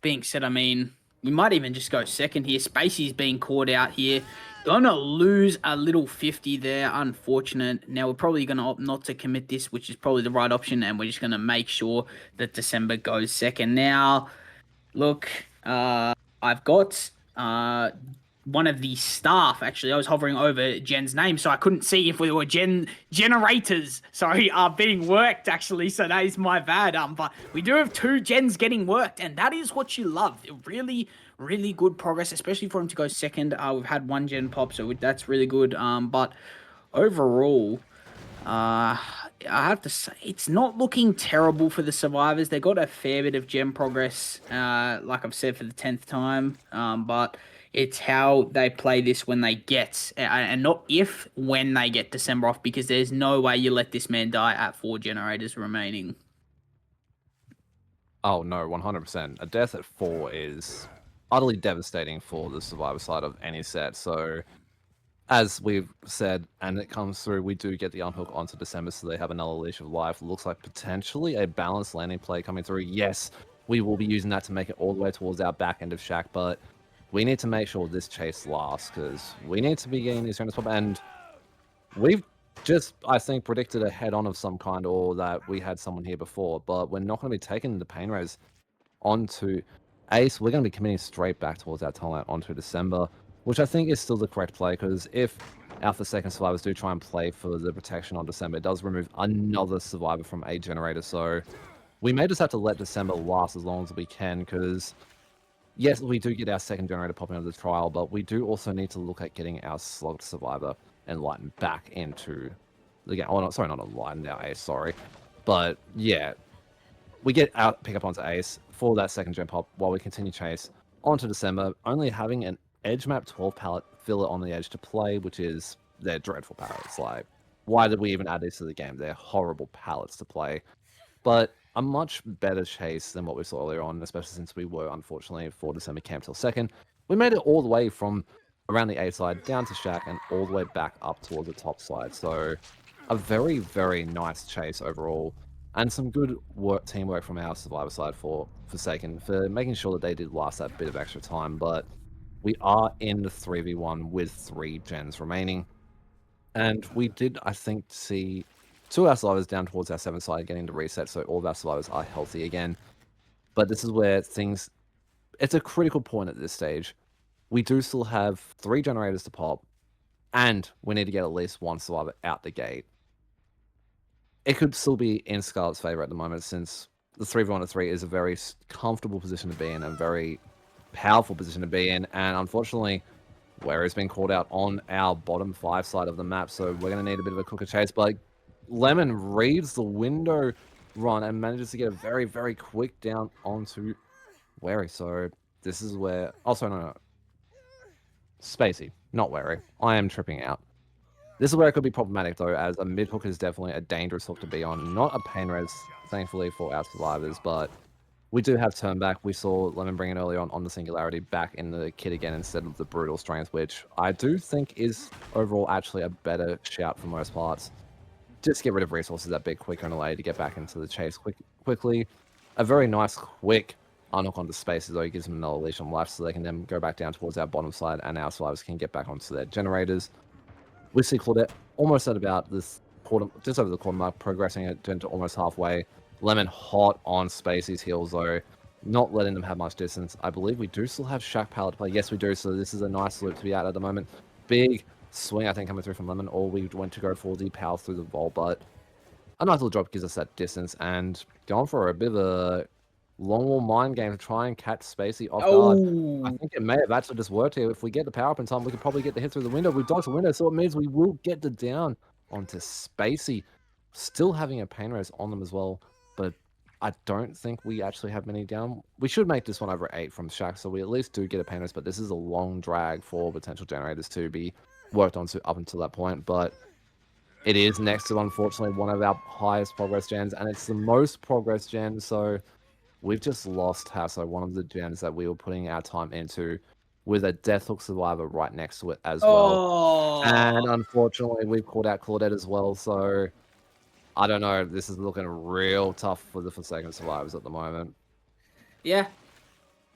being said, I mean, we might even just go second here. Spacey's being caught out here. Gonna lose a little 50 there. Unfortunate. Now we're probably gonna opt not to commit this, which is probably the right option, and we're just gonna make sure that December goes second. Now, look, I've got one of the staff. Actually, I was hovering over Jen's name, so I couldn't see if we were generators. Sorry, are being worked actually. So that is my bad. But we do have 2 gens getting worked, and that is what you love. Really, really good progress, especially for him to go second. We've had 1 gen pop, so that's really good. But overall, I have to say, it's not looking terrible for the survivors. They got a fair bit of gem progress, like I've said for the 10th time. But it's how they play this when they get, and not if, when they get December off, because there's no way you let this man die at 4 generators remaining. Oh no, 100%. A death at 4 is utterly devastating for the survivor side of any set. So, as we've said, and it comes through, we do get the unhook onto December, so they have another leash of life. Looks like potentially a balanced landing play coming through. Yes, we will be using that to make it all the way towards our back end of Shack, but we need to make sure this chase lasts, because we need to be getting these rounds up, and we've just, I think, predicted a head-on of some kind, or that we had someone here before, but we're not going to be taking the pain res onto Ace. We're going to be committing straight back towards our timeline onto December, which I think is still the correct play, because if our second survivors do try and play for the protection on December, it does remove another survivor from a generator, so we may just have to let December last as long as we can, because yes, we do get our second generator popping out of the trial, but we do also need to look at getting our slogged survivor enlightened back into the game. Oh, no, sorry, not enlightened, our Ace, sorry. But yeah, we get out, pick up onto Ace for that second gen pop while we continue chase onto December, only having an edge map 12 pallet filler on the edge to play, which is, they're dreadful pallets. Like, why did we even add these to the game? They're horrible pallets to play. But a much better chase than what we saw earlier on, especially since we were, unfortunately, for December camp till second. We made it all the way from around the A side down to Shack and all the way back up towards the top side. So a very, very nice chase overall, and some good teamwork from our survivor side for Forsaken for making sure that they did last that bit of extra time. But we are in the 3v1 with 3 gens remaining, and we did, I think, see 2 of our survivors down towards our 7th side getting to reset, so all of our survivors are healthy again. But this is where things, it's a critical point at this stage. We do still have 3 generators to pop, and we need to get at least 1 survivor out the gate. It could still be in Scarlett's favor at the moment, since the 3v1-3 is a very comfortable position to be in, a very powerful position to be in, and unfortunately, where it's been called out on our bottom 5 side of the map, so we're going to need a bit of a cooker chase. But Lemon reads the window run and manages to get a very, very quick down onto Wary. So this is where... Also, no. Spacey, not Wary. I am tripping out. This is where it could be problematic, though, as a mid-hook is definitely a dangerous hook to be on. Not a pain res, thankfully, for our survivors, but we do have turn back. We saw Lemon bring it earlier on the Singularity back in the kit again instead of the Brutal Strength, which I do think is overall actually a better shout for most parts. Just get rid of resources that bit quicker and allow you to get back into the chase quickly. A very nice, quick unhook onto spaces, though, gives them another leash on life, so they can then go back down towards our bottom side, and our survivors can get back onto their generators. We see Claudette almost at about this quarter, just over the quarter mark, progressing it into almost halfway. Lemon hot on Spacey's heels, though, not letting them have much distance. I believe we do still have Shack Pallet to play. Yes, we do, so this is a nice loop to be at the moment. Big swing, I think, coming through from Lemon, or we went to go for the power through the vault, but a nice little drop gives us that distance, and going for a bit of a long wall mind game to try and catch Spacey off guard. I think it may have actually just worked here. If we get the power up in time, we could probably get the hit through the window. We've dodged the window, so it means we will get the down onto Spacey. Still having a pain res on them as well, but I don't think we actually have many down. We should make this one over 8 from Shack, so we at least do get a pain res, but this is a long drag for potential generators to be worked on up until that point. But It is next to, unfortunately, one of our highest progress gens, and it's the most progress gen, so we've just lost Hasso, one of the gens that we were putting our time into, with a Deathhook Survivor right next to it as well. Oh, And unfortunately, we've called out Claudette as well, so I don't know. This is looking real tough for the Forsaken Survivors at the moment.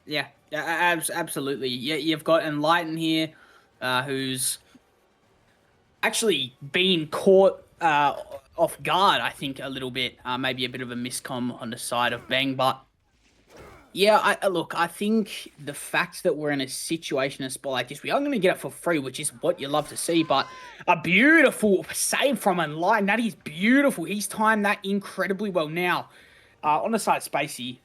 yeah, absolutely. Yeah, you've got Enlighten here, who's actually been caught off guard, I think, a little bit. Maybe a bit of a miscom on the side of Bang, but yeah, look, I think the fact that we're in a situation, a spot like this, we are going to get it for free, which is what you love to see, but a beautiful save from Enlighten. That is beautiful. He's timed that incredibly well. Now, on the side of Spacey,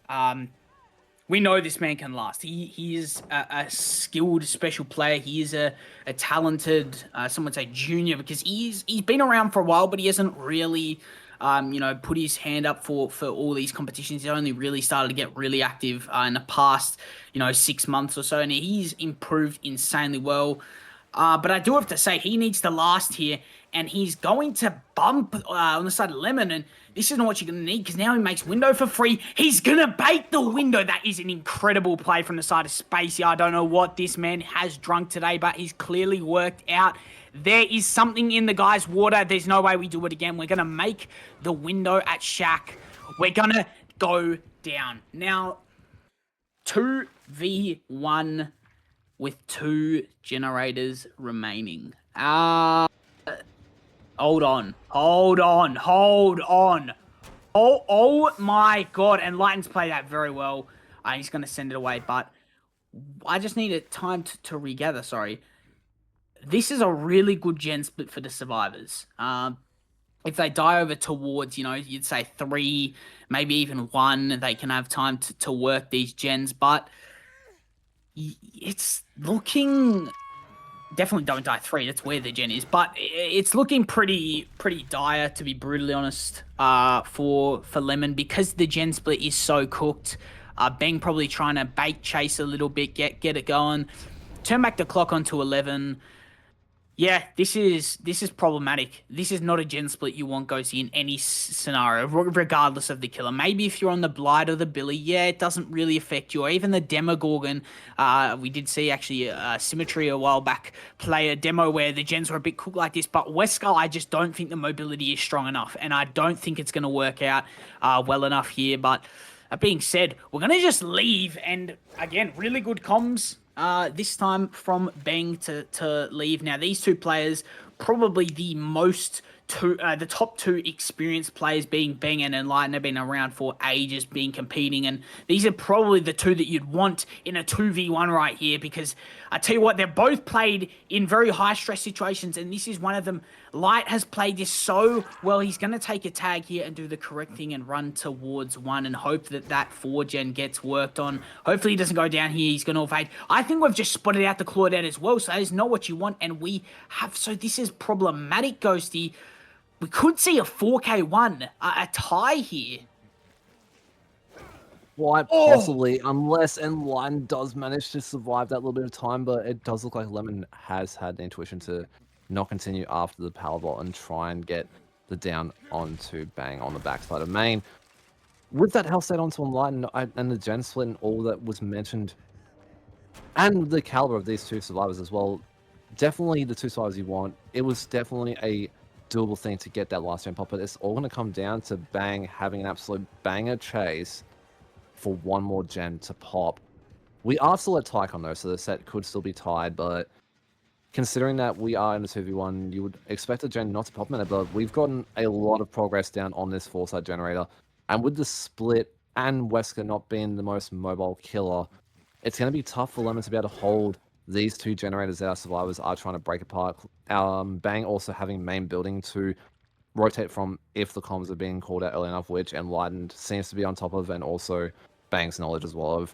we know this man can last. He is a skilled special player. He is a talented, some would say junior, because he's been around for a while, but he hasn't really, put his hand up for all these competitions. He's only really started to get really active in the past, 6 months or so, and he's improved insanely well. But I do have to say, he needs to last here, and he's going to bump on the side of Lemon, and this isn't what you're going to need, because now he makes window for free. He's going to bait the window. That is an incredible play from the side of Spacey. I don't know what this man has drunk today, but he's clearly worked out. There is something in the guy's water. There's no way we do it again. We're going to make the window at Shaq. We're going to go down. Now, 2v1 with 2 generators remaining. Hold on. Oh my god. And Lighten's played that very well. He's going to send it away, but I just needed time to regather, sorry. This is a really good gen split for the survivors. If they die over towards, you'd say 3, maybe even 1, they can have time to work these gens, but it's looking... Definitely don't die 3. That's where the gen is, but it's looking pretty dire, to be brutally honest, for Lemon, because the gen split is so cooked. Bang probably trying to bait chase a little bit, get it going, turn back the clock onto 11. Yeah, this is problematic. This is not a gen split you want Ghosty in any scenario, regardless of the killer. Maybe if you're on the Blight or the Billy, yeah, it doesn't really affect you. Or even the Demogorgon. We did see actually Symmetry a while back play a demo where the gens were a bit cooked like this. But Wesker, I just don't think the mobility is strong enough, and I don't think it's going to work out well enough here. But that being said, we're going to just leave, and again, really good comms. This time from Bang to leave. Now, these 2 players, probably the top 2 experienced players being Bang and Enlighten, have been around for ages, been competing, and these are probably the 2 that you'd want in a 2v1 right here, because I tell you what, they're both played in very high stress situations, and this is one of them. Light has played this so well. He's going to take a tag here and do the correct thing and run towards 1 and hope that 4 gen gets worked on. Hopefully he doesn't go down here. He's going to evade. I think we've just spotted out the Claudette as well, so that is not what you want, and we have. So this is problematic, Ghosty. We could see a 4K1, a tie here. Quite possibly, unless Enlighten does manage to survive that little bit of time, but it does look like Lemon has had the intuition to not continue after the power vault and try and get the down onto Bang on the backside of main. With that health set onto Enlighten and the gen split and all that was mentioned, and the caliber of these 2 survivors as well, definitely the 2 survivors you want. It was definitely a doable thing to get that last gen pop, but it's all going to come down to Bang having an absolute banger chase for 1 more gen to pop. We are still at Tycon though, so the set could still be tied, but considering that we are in the 2v1, you would expect a gen not to pop in it, but we've gotten a lot of progress down on this 4-side generator, and with the split and Wesker not being the most mobile killer, it's going to be tough for Lemon to be able to hold these 2 generators that our survivors are trying to break apart. Bang also having main building to rotate from if the comms are being called out early enough, which Enlightened seems to be on top of, and also Bang's knowledge as well of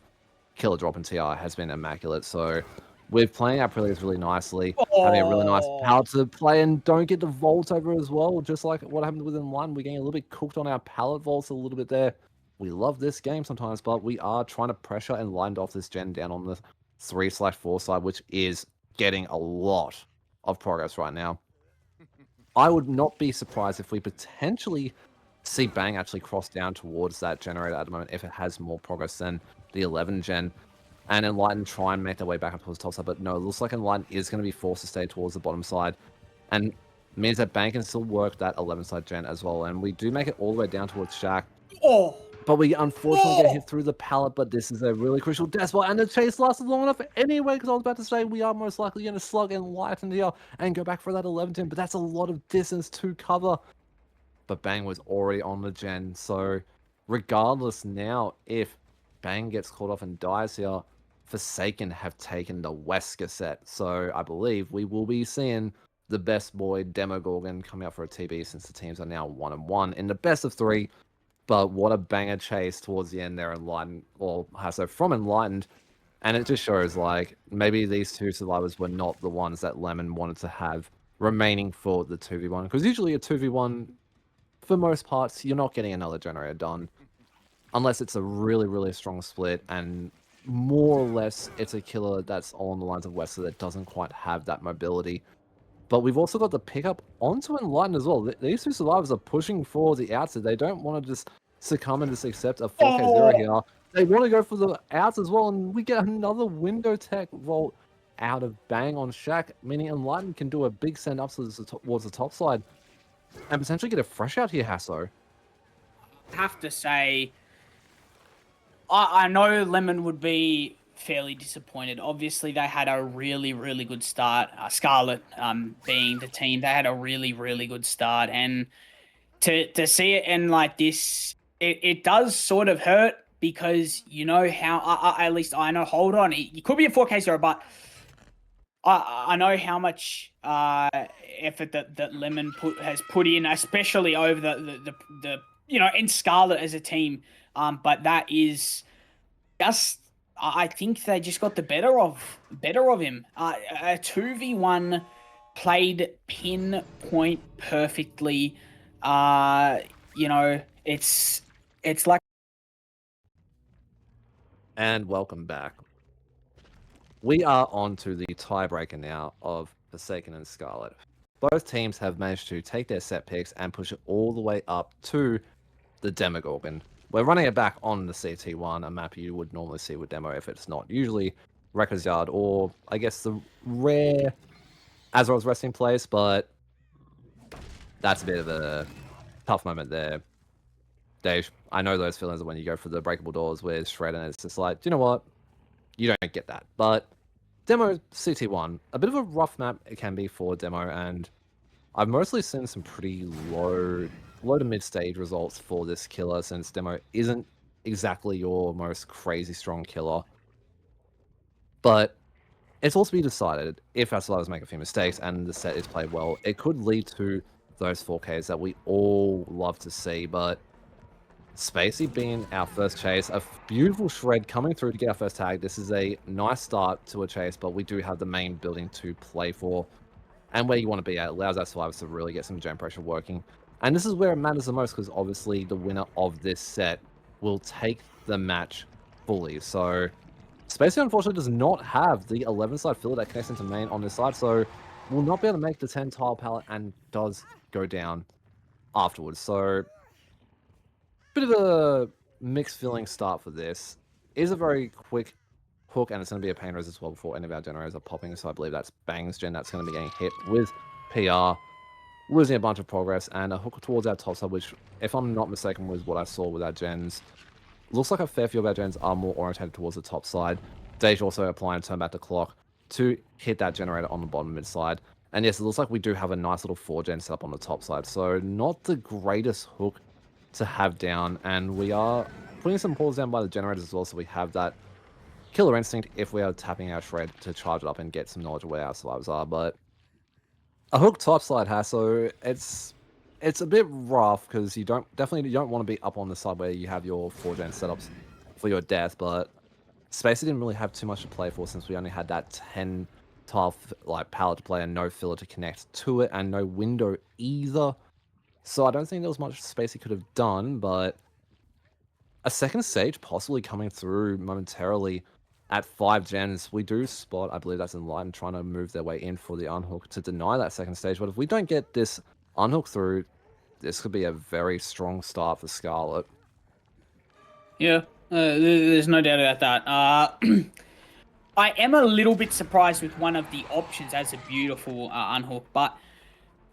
killer drop and TR has been immaculate. So we're playing our prelims really nicely, having a really nice power to play, and don't get the vault over as well, just like what happened with Enlightened. We're getting a little bit cooked on our pallet vaults a little bit there. We love this game sometimes, but we are trying to pressure Enlightened off this gen down on the 3/4 side, which is getting a lot of progress right now. I would not be surprised if we potentially see Bang actually cross down towards that generator at the moment if it has more progress than the 11 gen. And Enlighten try and make their way back up towards the top side, but no, it looks like Enlighten is going to be forced to stay towards the bottom side. And means that Bang can still work that 11 side gen as well. And we do make it all the way down towards Shaq. Oh! But we unfortunately get hit through the pallet, but this is a really crucial death spot, and the chase lasted long enough anyway, because I was about to say we are most likely going to slug Enlighten here and go back for that 11 10, but that's a lot of distance to cover. But Bang was already on the gen, so regardless now, if Bang gets caught off and dies here, Forsaken have taken the Wesker set, so I believe we will be seeing the best boy Demogorgon coming out for a TB since the teams are now 1-1 in the best of 3. But what a banger chase towards the end there, Enlightened, or so from Enlightened, and it just shows like maybe these two survivors were not the ones that Lemon wanted to have remaining for the 2v1, because usually a 2v1, for most parts, you're not getting another generator done, unless it's a really, really strong split, and more or less it's a killer that's on the lines of Wesker that doesn't quite have that mobility. But we've also got the pickup onto Enlighten as well. These two survivors are pushing for the outs. They don't want to just succumb and just accept a 4k0 here. They want to go for the outs as well, and we get another window tech vault out of Bang on Shaq, meaning Enlighten can do a big send up towards the top side and potentially get a fresh out here, Hasso. I have to say, I know Lemon would be fairly disappointed. Obviously, they had a really, really good start. Scarlett being the team, they had a really, really good start. And to see it end like this, it does sort of hurt, because you know how, at least I know, hold on, it could be a 4k0, but I know how much effort that Lemon has put in, especially over the in Scarlett as a team. But that is just, I think they just got the better of him. A 2v1 played pinpoint perfectly. It's like. And welcome back. We are on to the tiebreaker now of Forsaken and Scarlett. Both teams have managed to take their set picks and push it all the way up to the Demogorgon. We're running it back on the CT1, a map you would normally see with Demo if it's not usually Wrecker's Yard, or I guess the rare Azeroth's resting place, but that's a bit of a tough moment there. Dave, I know those feelings of when you go for the breakable doors with Shred, and it's just like, do you know what? You don't get that. But Demo CT1, a bit of a rough map it can be for Demo, and I've mostly seen some pretty low to mid-stage results for this killer, since Demo isn't exactly your most crazy strong killer. But it's also be decided, if our survivors make a few mistakes and the set is played well, it could lead to those 4Ks that we all love to see. But Spacey being our first chase, a beautiful Shred coming through to get our first tag. This is a nice start to a chase, but we do have the main building to play for. And where you want to be at, allows our survivors to really get some gen pressure working. And this is where it matters the most, because obviously the winner of this set will take the match fully. So Spacey unfortunately does not have the 11 side filler that connects into main on this side, so will not be able to make the 10 tile pallet and does go down afterwards. So bit of a mixed feeling start for this. It is a very quick hook, and it's going to be a pain res as well before any of our generators are popping, so I believe that's Bang's gen that's going to be getting hit with PR, losing a bunch of progress, and a hook towards our top side, which, if I'm not mistaken, was what I saw with our gens. Looks like a fair few of our gens are more orientated towards the top side. Dej also applying turn back the clock to hit that generator on the bottom mid side. And yes, it looks like we do have a nice little 4-gen setup on the top side, so not the greatest hook to have down, and we are putting some pulls down by the generators as well, so we have that killer instinct if we are tapping our Shred to charge it up and get some knowledge of where our survivors are. But a hook topside hassle, it's a bit rough, because you definitely don't want to be up on the side where you have your 4-gen setups for your death. But Spacey didn't really have too much to play for, since we only had that 10 tile pallet to play and no filler to connect to it, and no window either. So I don't think there was much space he could have done, but a second stage possibly coming through momentarily at 5 gens. We do spot, I believe that's Enlighten, trying to move their way in for the unhook to deny that second stage. But if we don't get this unhook through, this could be a very strong start for Scarlett. Yeah, there's no doubt about that. I am a little bit surprised with one of the options as a beautiful unhook, but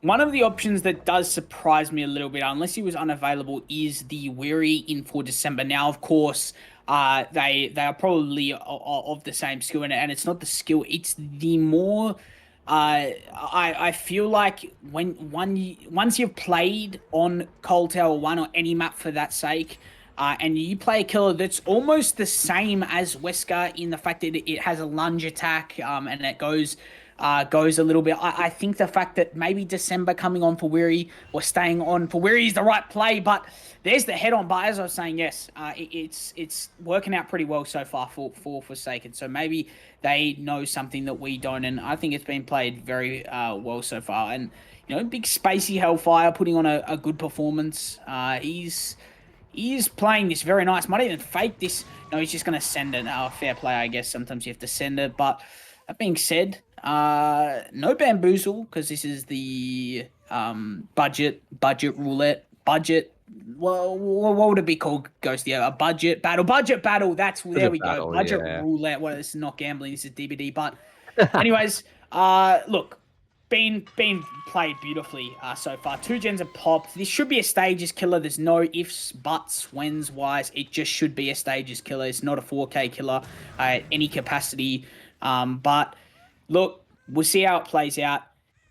one of the options that does surprise me a little bit, unless he was unavailable, is the Weary in for December. Now, of course, they are probably of the same skill, and it's not the skill; it's the more. I feel like once you've played on Cold Tower 1 or any map for that sake, and you play a killer that's almost the same as Wesker in the fact that it has a lunge attack, and it goes a little bit. I think the fact that maybe December coming on for Weary or staying on for Weary is the right play, but there's the head on. But as I was saying, yes, it's working out pretty well so far for Forsaken. So maybe they know something that we don't, and I think it's been played very well so far. And big spacey Hellfire putting on a good performance. He's playing this very nice. Might even fake this. No, he's just going to send it. Fair play, I guess. Sometimes you have to send it. But that being said, no bamboozle because this is the budget roulette budget. Well, what would it be called, Ghosty? A budget battle. There we go. Budget roulette. Well, this is not gambling. This is DBD. But, anyways, look. Been played beautifully so far. 2 gens have popped. This should be a stages killer. There's no ifs, buts, whens, whys. It just should be a stages killer. It's not a 4K killer any capacity. But look, we'll see how it plays out.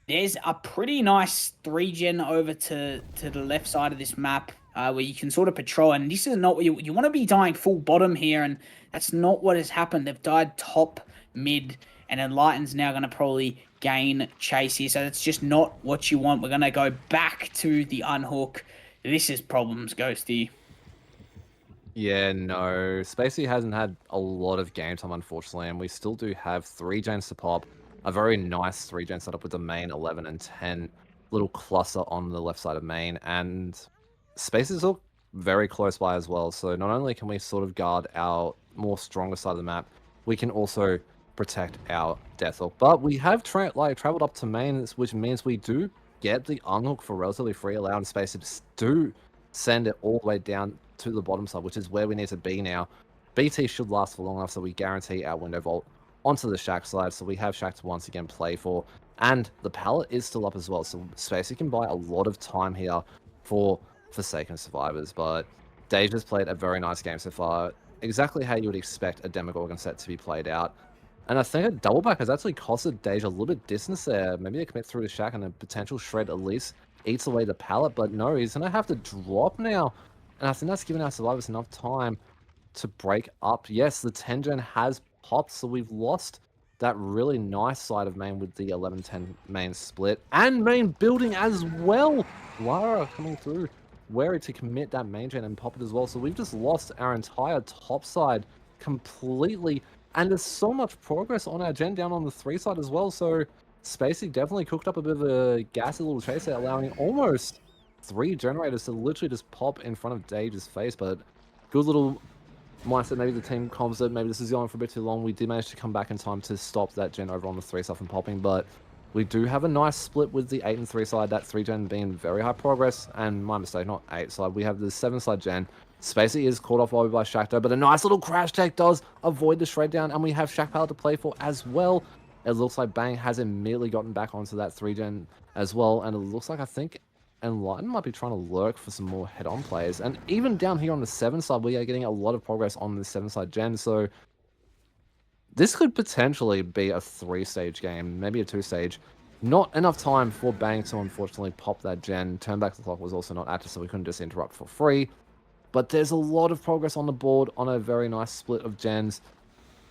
There's a pretty nice 3-gen over to the left side of this map where you can sort of patrol. And this is not what you want to be dying full bottom here. And that's not what has happened. They've died top, mid, and Enlighten's now going to probably gain chase here. So that's just not what you want. We're going to go back to the unhook. This is problems, Ghosty. Yeah, no. Spacey hasn't had a lot of game time, unfortunately, and we still do have 3 gens to pop. A very nice 3-gen setup with the main 11 and 10 little cluster on the left side of main, and Spacey's look very close by as well. So not only can we sort of guard our more stronger side of the map, we can also protect our Deathhook. But we have traveled up to main, which means we do get the unhook for relatively free, allowing Spacey to do send it all the way down to the bottom side, which is where we need to be now. BT should last for long enough, so we guarantee our window vault onto the Shack side, so we have Shack to once again play for. And the pallet is still up as well, so Spacey can buy a lot of time here for Forsaken Survivors. But Deja's played a very nice game so far, exactly how you would expect a Demogorgon set to be played out. And I think a double back has actually costed Deja a little bit distance there. Maybe they commit through the Shack and a potential shred at least eats away the pallet, but no, he's going to have to drop now. And I think that's given our survivors enough time to break up. Yes, the 10-gen has popped, so we've lost that really nice side of main with the 11-10 main split. And main building as well. Lara coming through, wary to commit that main gen and pop it as well. So we've just lost our entire top side completely. And there's so much progress on our gen down on the 3 side as well. So Spacey definitely cooked up a bit of a gassy little chase there, allowing almost 3 generators to literally just pop in front of Dage's face. But good little mindset, maybe the team comms it, maybe this is going for a bit too long. We did manage to come back in time to stop that gen over on the 3 side from popping, but we do have a nice split with the 8 and 3 side, that 3 gen being very high progress, and my mistake, not 8 side. We have the 7 side gen. Spacey is caught off by Shackdo, but a nice little crash tech does avoid the shred down, and we have Shack Pallet to play for as well. It looks like Bang has immediately gotten back onto that 3 gen as well, and it looks like, I think, Enlighten might be trying to lurk for some more head-on players. And even down here on the 7 side, we are getting a lot of progress on the 7 side gen, so this could potentially be a 3-stage game, maybe a 2-stage. Not enough time for Bang to unfortunately pop that gen. Turn back the clock was also not active, so we couldn't just interrupt for free. But there's a lot of progress on the board on a very nice split of gens.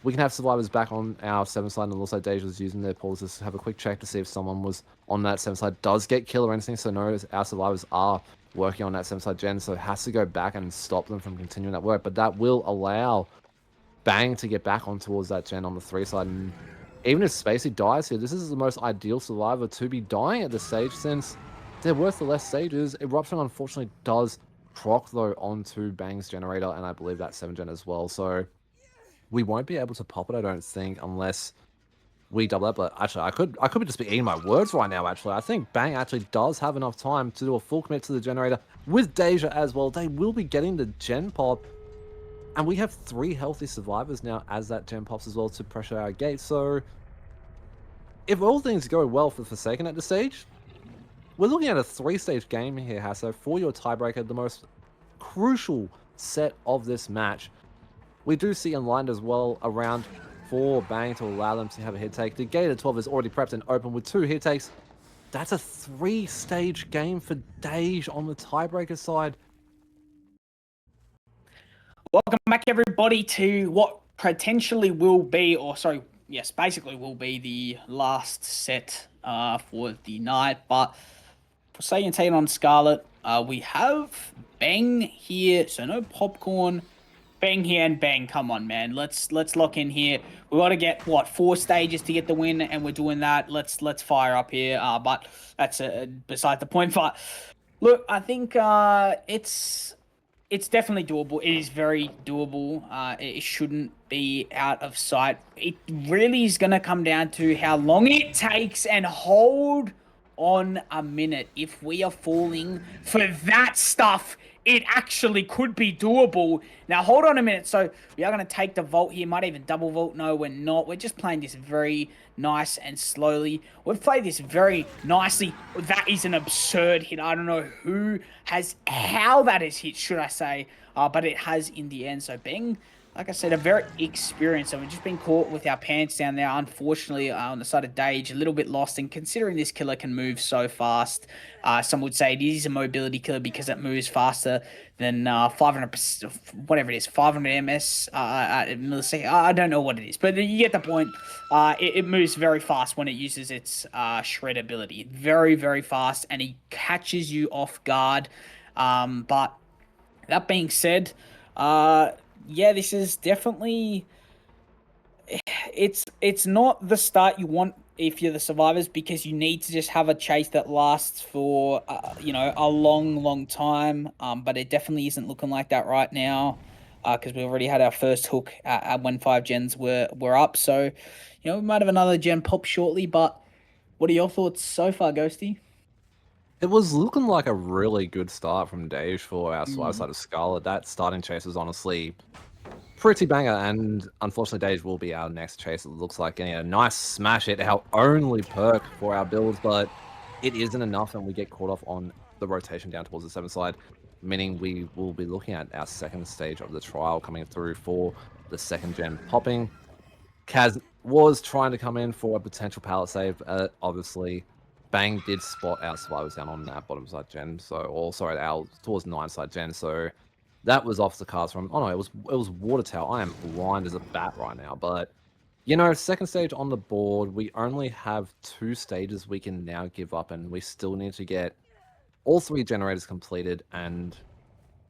We can have survivors back on our 7 side, and it looks like Deja's using their pauses to have a quick check to see if someone was on that 7 side. Does get kill or anything, so no, our survivors are working on that 7 side gen, so it has to go back and stop them from continuing that work. But that will allow Bang to get back on towards that gen on the 3 side. And even if Spacey dies here, this is the most ideal survivor to be dying at this stage, since they're worth the less stages. Eruption unfortunately does proc though onto Bang's generator, and I believe that 7 gen as well, so we won't be able to pop it, I don't think, unless we double that, but actually I could just be eating my words right now, actually. I think Bang actually does have enough time to do a full commit to the generator with Deja as well. They will be getting the gen pop, and we have 3 healthy survivors now as that gen pops as well to pressure our gate. So if all things go well for Forsaken at this stage, we're looking at a 3-stage game here, Hasso, for your tiebreaker, the most crucial set of this match. We do see Enlightened as well around for Bang to allow them to have a hit take. The gate at 12 is already prepped and open with 2 hit takes. That's a 3-stage game for Dej on the tiebreaker side. Welcome back, everybody, to what potentially will be, or sorry, yes, basically will be the last set for the night. But for Saiyan taking on Scarlett, we have Bang here, so no popcorn. Bang here and Bang. Come on, man. Let's lock in here. We got to get what 4 stages to get the win, and we're doing that. Let's fire up here. But that's beside the point. But look, I think it's definitely doable. It is very doable. It shouldn't be out of sight. It really is going to come down to how long it takes, and hold on a minute. If we are falling for that stuff, it actually could be doable. Now, hold on a minute. So we are going to take the vault here. Might even double vault. No, we're not. We're just playing this very nice and slowly. We've played this very nicely. That is an absurd hit. I don't know how that is hit, should I say. But it has in the end. So Bang, like I said, a very experienced. So we've just been caught with our pants down there, unfortunately, on the side of Dage, a little bit lost. And considering this killer can move so fast, some would say it is a mobility killer because it moves faster than 500, whatever it is, 500 ms millisecond. I don't know what it is, but you get the point. It moves very fast when it uses its shred ability. Very, very fast, and he catches you off guard. But that being said, yeah, this is definitely, it's not the start you want if you're the survivors, because you need to just have a chase that lasts for a long time. But it definitely isn't looking like that right now, because we already had our first hook when 5 gens were up. So we might have another gen pop shortly. But what are your thoughts so far, Ghosty? It was looking like a really good start from Dej for our side of Scarlet. That starting chase was honestly pretty banger, and unfortunately Dej will be our next chase. It looks like getting a nice smash hit, our only perk for our builds, but it isn't enough, and we get caught off on the rotation down towards the 7th side, meaning we will be looking at our 2nd stage of the trial coming through for the 2nd gen popping. Kaz was trying to come in for a potential pallet save. Obviously, Bang did spot our survivors down on that bottom side gen, our towards 9 side gen, so that was off the cards from. Oh no, it was Water Tower. I am blind as a bat right now, but 2nd stage on the board. We only have 2 stages we can now give up, and we still need to get all 3 generators completed and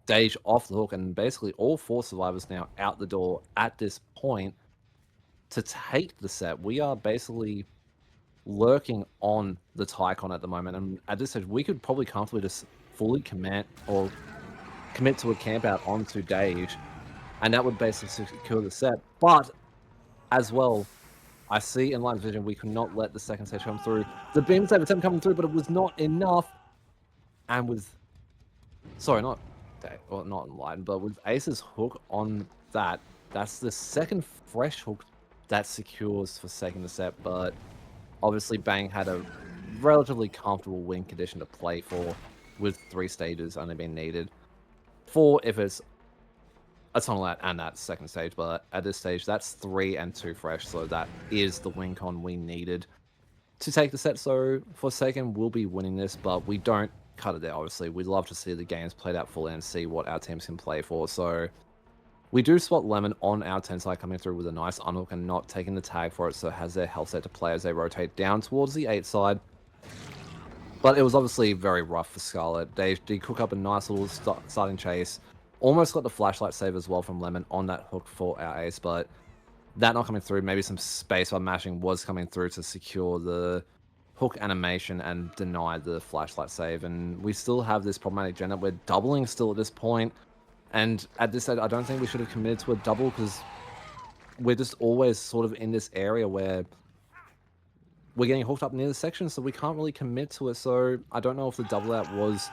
Dej off the hook, and basically all 4 survivors now out the door at this point to take the set. We are basically lurking on the Tycon at the moment, and at this stage we could probably comfortably just fully commit to a camp out onto Dej, and that would basically secure the set. But as well, I see in line vision we could not let the 2nd stage come through. The beam save attempt coming through, but it was not enough. And with not Enlightened, but with Ace's hook on that's the 2nd fresh hook that secures for taking the set. But obviously Bang had a relatively comfortable win condition to play for, with 3 stages only being needed. 4 if it's a tunnel out and that 2nd stage, but at this stage that's 3 and 2 fresh, so that is the win con we needed to take the set. So Forsaken will be winning this, but we don't cut it there. Obviously we'd love to see the games played out fully and see what our teams can play for. So we do spot Lemon on our 10 side coming through with a nice unhook and not taking the tag for it, so it has their health set to play as they rotate down towards the 8 side. But it was obviously very rough for Scarlett. They did cook up a nice little starting chase. Almost got the flashlight save as well from Lemon on that hook for our ace, but that not coming through. Maybe some space by mashing was coming through to secure the hook animation and deny the flashlight save. And we still have this problematic gen that we're doubling still at this point. And at this stage, I don't think we should have committed to a double, because we're just always sort of in this area where we're getting hooked up near the section, so we can't really commit to it. So I don't know if the double out was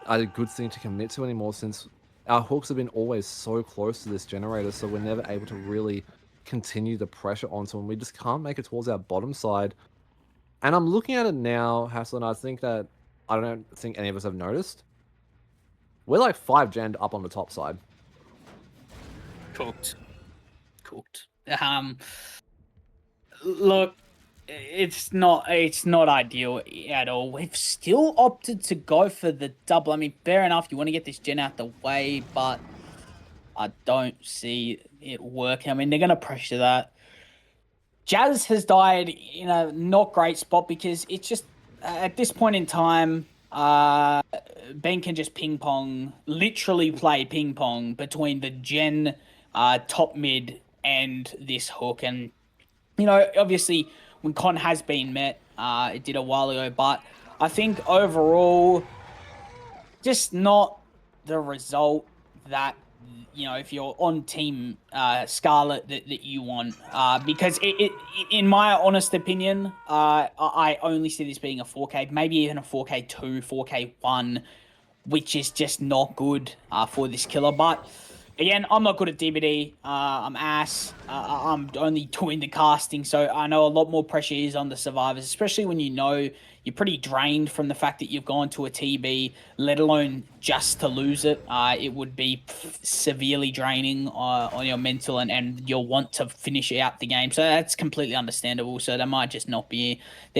a good thing to commit to anymore, since our hooks have been always so close to this generator, so we're never able to really continue the pressure onto them. We just can't make it towards our bottom side. And I'm looking at it now, Hassel, and I think that I don't think any of us have noticed. We're like 5 gen up on the top side. Cooked. Look, it's not ideal at all. We've still opted to go for the double. I mean, fair enough, you want to get this gen out the way, but I don't see it working. I mean, they're going to pressure that. Jazz has died in a not great spot because it's just, at this point in time, Ben can just literally play ping pong between the gen, top mid, and this hook. And, obviously, when con has been met, it did a while ago, but I think overall, just not the result that, if you're on team Scarlett that you want, because in my honest opinion, I only see this being a 4K, maybe even a 4K2, 4K1, which is just not good for this killer. But again, I'm not good at DBD. I'm ass. I'm only doing the casting, so I know a lot more pressure is on the survivors, especially when you're pretty drained from the fact that you've gone to a TB, let alone just to lose it. It would be severely draining on your mental and your want to finish out the game. So that's completely understandable. So their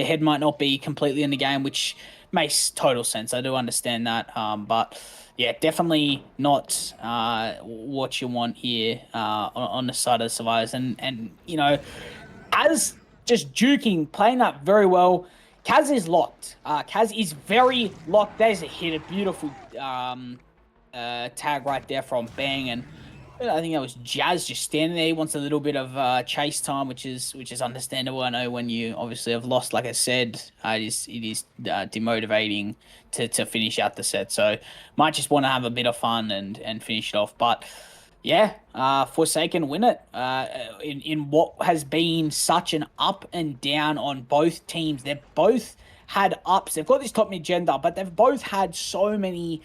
head might not be completely in the game, which makes total sense. I do understand that. But yeah, definitely not what you want here on the side of the survivors. And as just juking, playing that very well. Kaz is locked. Kaz is very locked. There's a hit, a beautiful tag right there from Bang, and I think that was Jazz just standing there. He wants a little bit of chase time, which is understandable. I know when you obviously have lost, like I said, it is demotivating to finish out the set. So might just want to have a bit of fun and finish it off, but. Yeah, Forsaken win it in what has been such an up and down on both teams. They've both had ups. They've got this top mid gender, but they've both had so many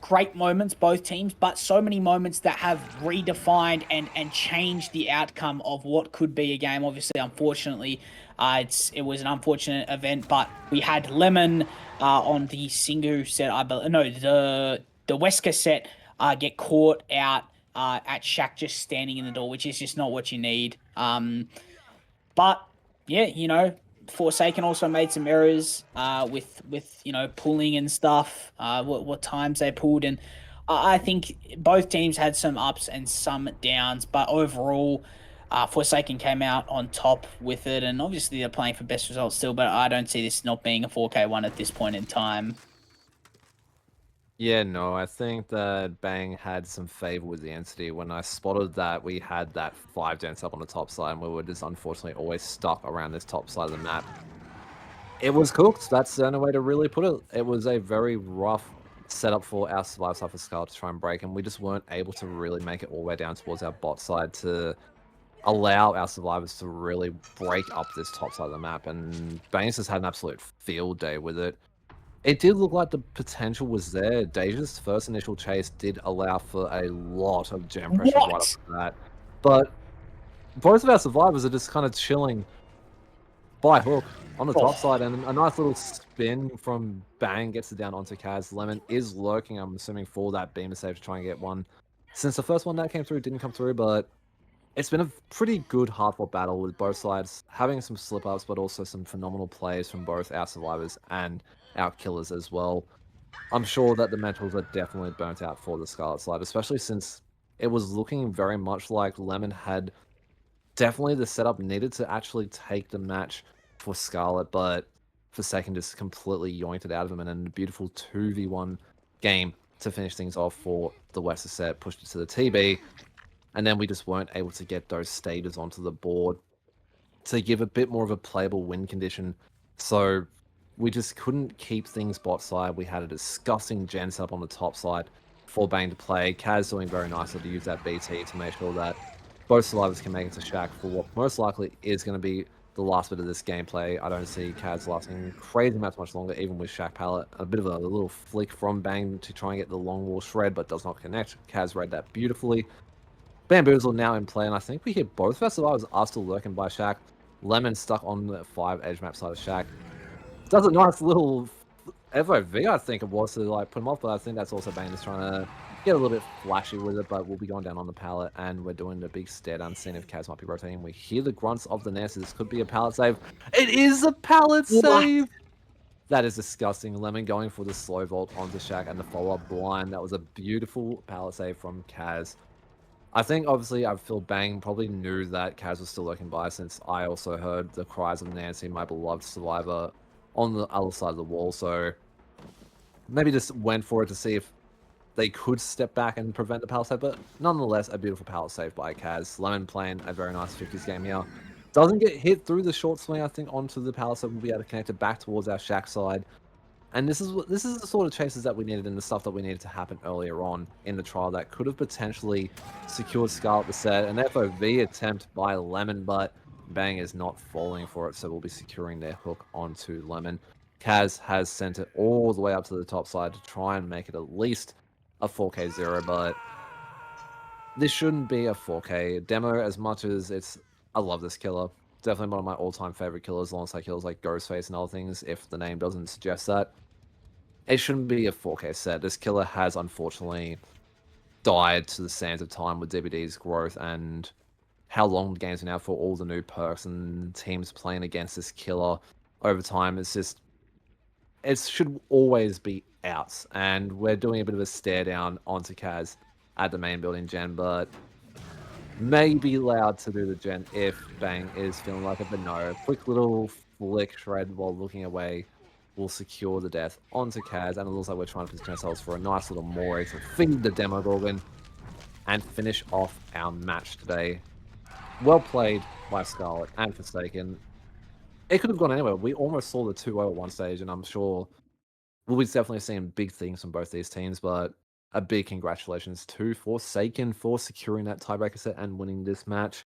great moments, both teams, but so many moments that have redefined and changed the outcome of what could be a game. Obviously, unfortunately, it was an unfortunate event, but we had Lemon on the Singu set. The Wesker set get caught out. At Shaq just standing in the door, which is just not what you need. But yeah, Forsaken also made some errors with pulling and stuff. What times they pulled, and I think both teams had some ups and some downs. But overall, Forsaken came out on top with it, and obviously they're playing for best results still. But I don't see this not being a 4K1 at this point in time. Yeah, no, I think that Bang had some favor with the entity. When I spotted that we had that 5 dents up on the top side, and we were just unfortunately always stuck around this top side of the map. It was cooked. That's the only way to really put it. It was a very rough setup for our survival side for Scarlett to try and break, and we just weren't able to really make it all the way down towards our bot side to allow our survivors to really break up this top side of the map. And Bangs has had an absolute field day with it. It did look like the potential was there. Deja's first initial chase did allow for a lot of jam pressure right off the bat. But both of our survivors are just kind of chilling by hook on the top side, and a nice little spin from Bang gets it down onto Kaz. Lemon is lurking, I'm assuming, for that beamer save to try and get one. Since the first one that came through didn't come through, but it's been a pretty good hard-fought battle with both sides having some slip-ups, but also some phenomenal plays from both our survivors and our killers as well. I'm sure that the mentals are definitely burnt out for the Scarlett side, especially since it was looking very much like Lemon had definitely the setup needed to actually take the match for Scarlett, but Forsaken just completely yoinked it out of him, and then a beautiful 2v1 game to finish things off for the Wester set, pushed it to the TB, and then we just weren't able to get those stages onto the board to give a bit more of a playable win condition. So we just couldn't keep things bot side. We had a disgusting gen setup on the top side for Bang to play. Kaz doing very nicely to use that BT to make sure that both survivors can make it to Shaq for what most likely is going to be the last bit of this gameplay. I don't see Kaz lasting crazy much longer, even with Shack Pallet. A bit of a little flick from Bang to try and get the long wall shred, but does not connect. Kaz read that beautifully. Bamboozle now in play, and I think we hit both of our survivors are still lurking by Shack. Lemon stuck on the 5 edge map side of Shack. Does a nice little FOV, I think it was, to like put him off, but I think that's also Bang just trying to get a little bit flashy with it, but we'll be going down on the pallet, and we're doing the big stare down, seeing if Kaz might be rotating. We hear the grunts of the Nance. This could be a pallet save. It is a pallet save! That is disgusting. Lemon going for the slow vault onto Shack and the follow-up blind. That was a beautiful pallet save from Kaz. I think, obviously, I feel Bang probably knew that Kaz was still lurking by, since I also heard the cries of Nancy, my beloved survivor, on the other side of the wall, so maybe just went for it to see if they could step back and prevent the pallet save, but nonetheless, a beautiful pallet save by Kaz. Lemon playing a very nice 50s game here. Doesn't get hit through the short swing, I think, onto the pallet save. We'll be able to connect it back towards our Shack side. And this is the sort of chases that we needed, and the stuff that we needed to happen earlier on in the trial that could have potentially secured Scarlett the set. An FOV attempt by Lemon, but Bang is not falling for it, so we'll be securing their hook onto Lemon. Kaz has sent it all the way up to the top side to try and make it at least a 4K0, but this shouldn't be a 4K. Demo, as much as I love this killer. Definitely one of my all-time favorite killers, alongside killers like Ghostface and other things, if the name doesn't suggest that. It shouldn't be a 4K set. This killer has, unfortunately, died to the sands of time with DBD's growth and how long the game's been out for, all the new perks and teams playing against this killer over time. It's just, it should always be out, and we're doing a bit of a stare down onto Kaz at the main building gen, but may be allowed to do the gen if Bang is feeling like it, but no. Quick little flick shred while looking away will secure the death onto Kaz, and it looks like we're trying to position ourselves for a nice little Mori to feed the Demogorgon and finish off our match today. Well played by Scarlett and Forsaken. It could have gone anywhere. We almost saw the 2-0 at one stage, and I'm sure we'll be definitely seeing big things from both these teams, but a big congratulations to Forsaken for securing that tiebreaker set and winning this match.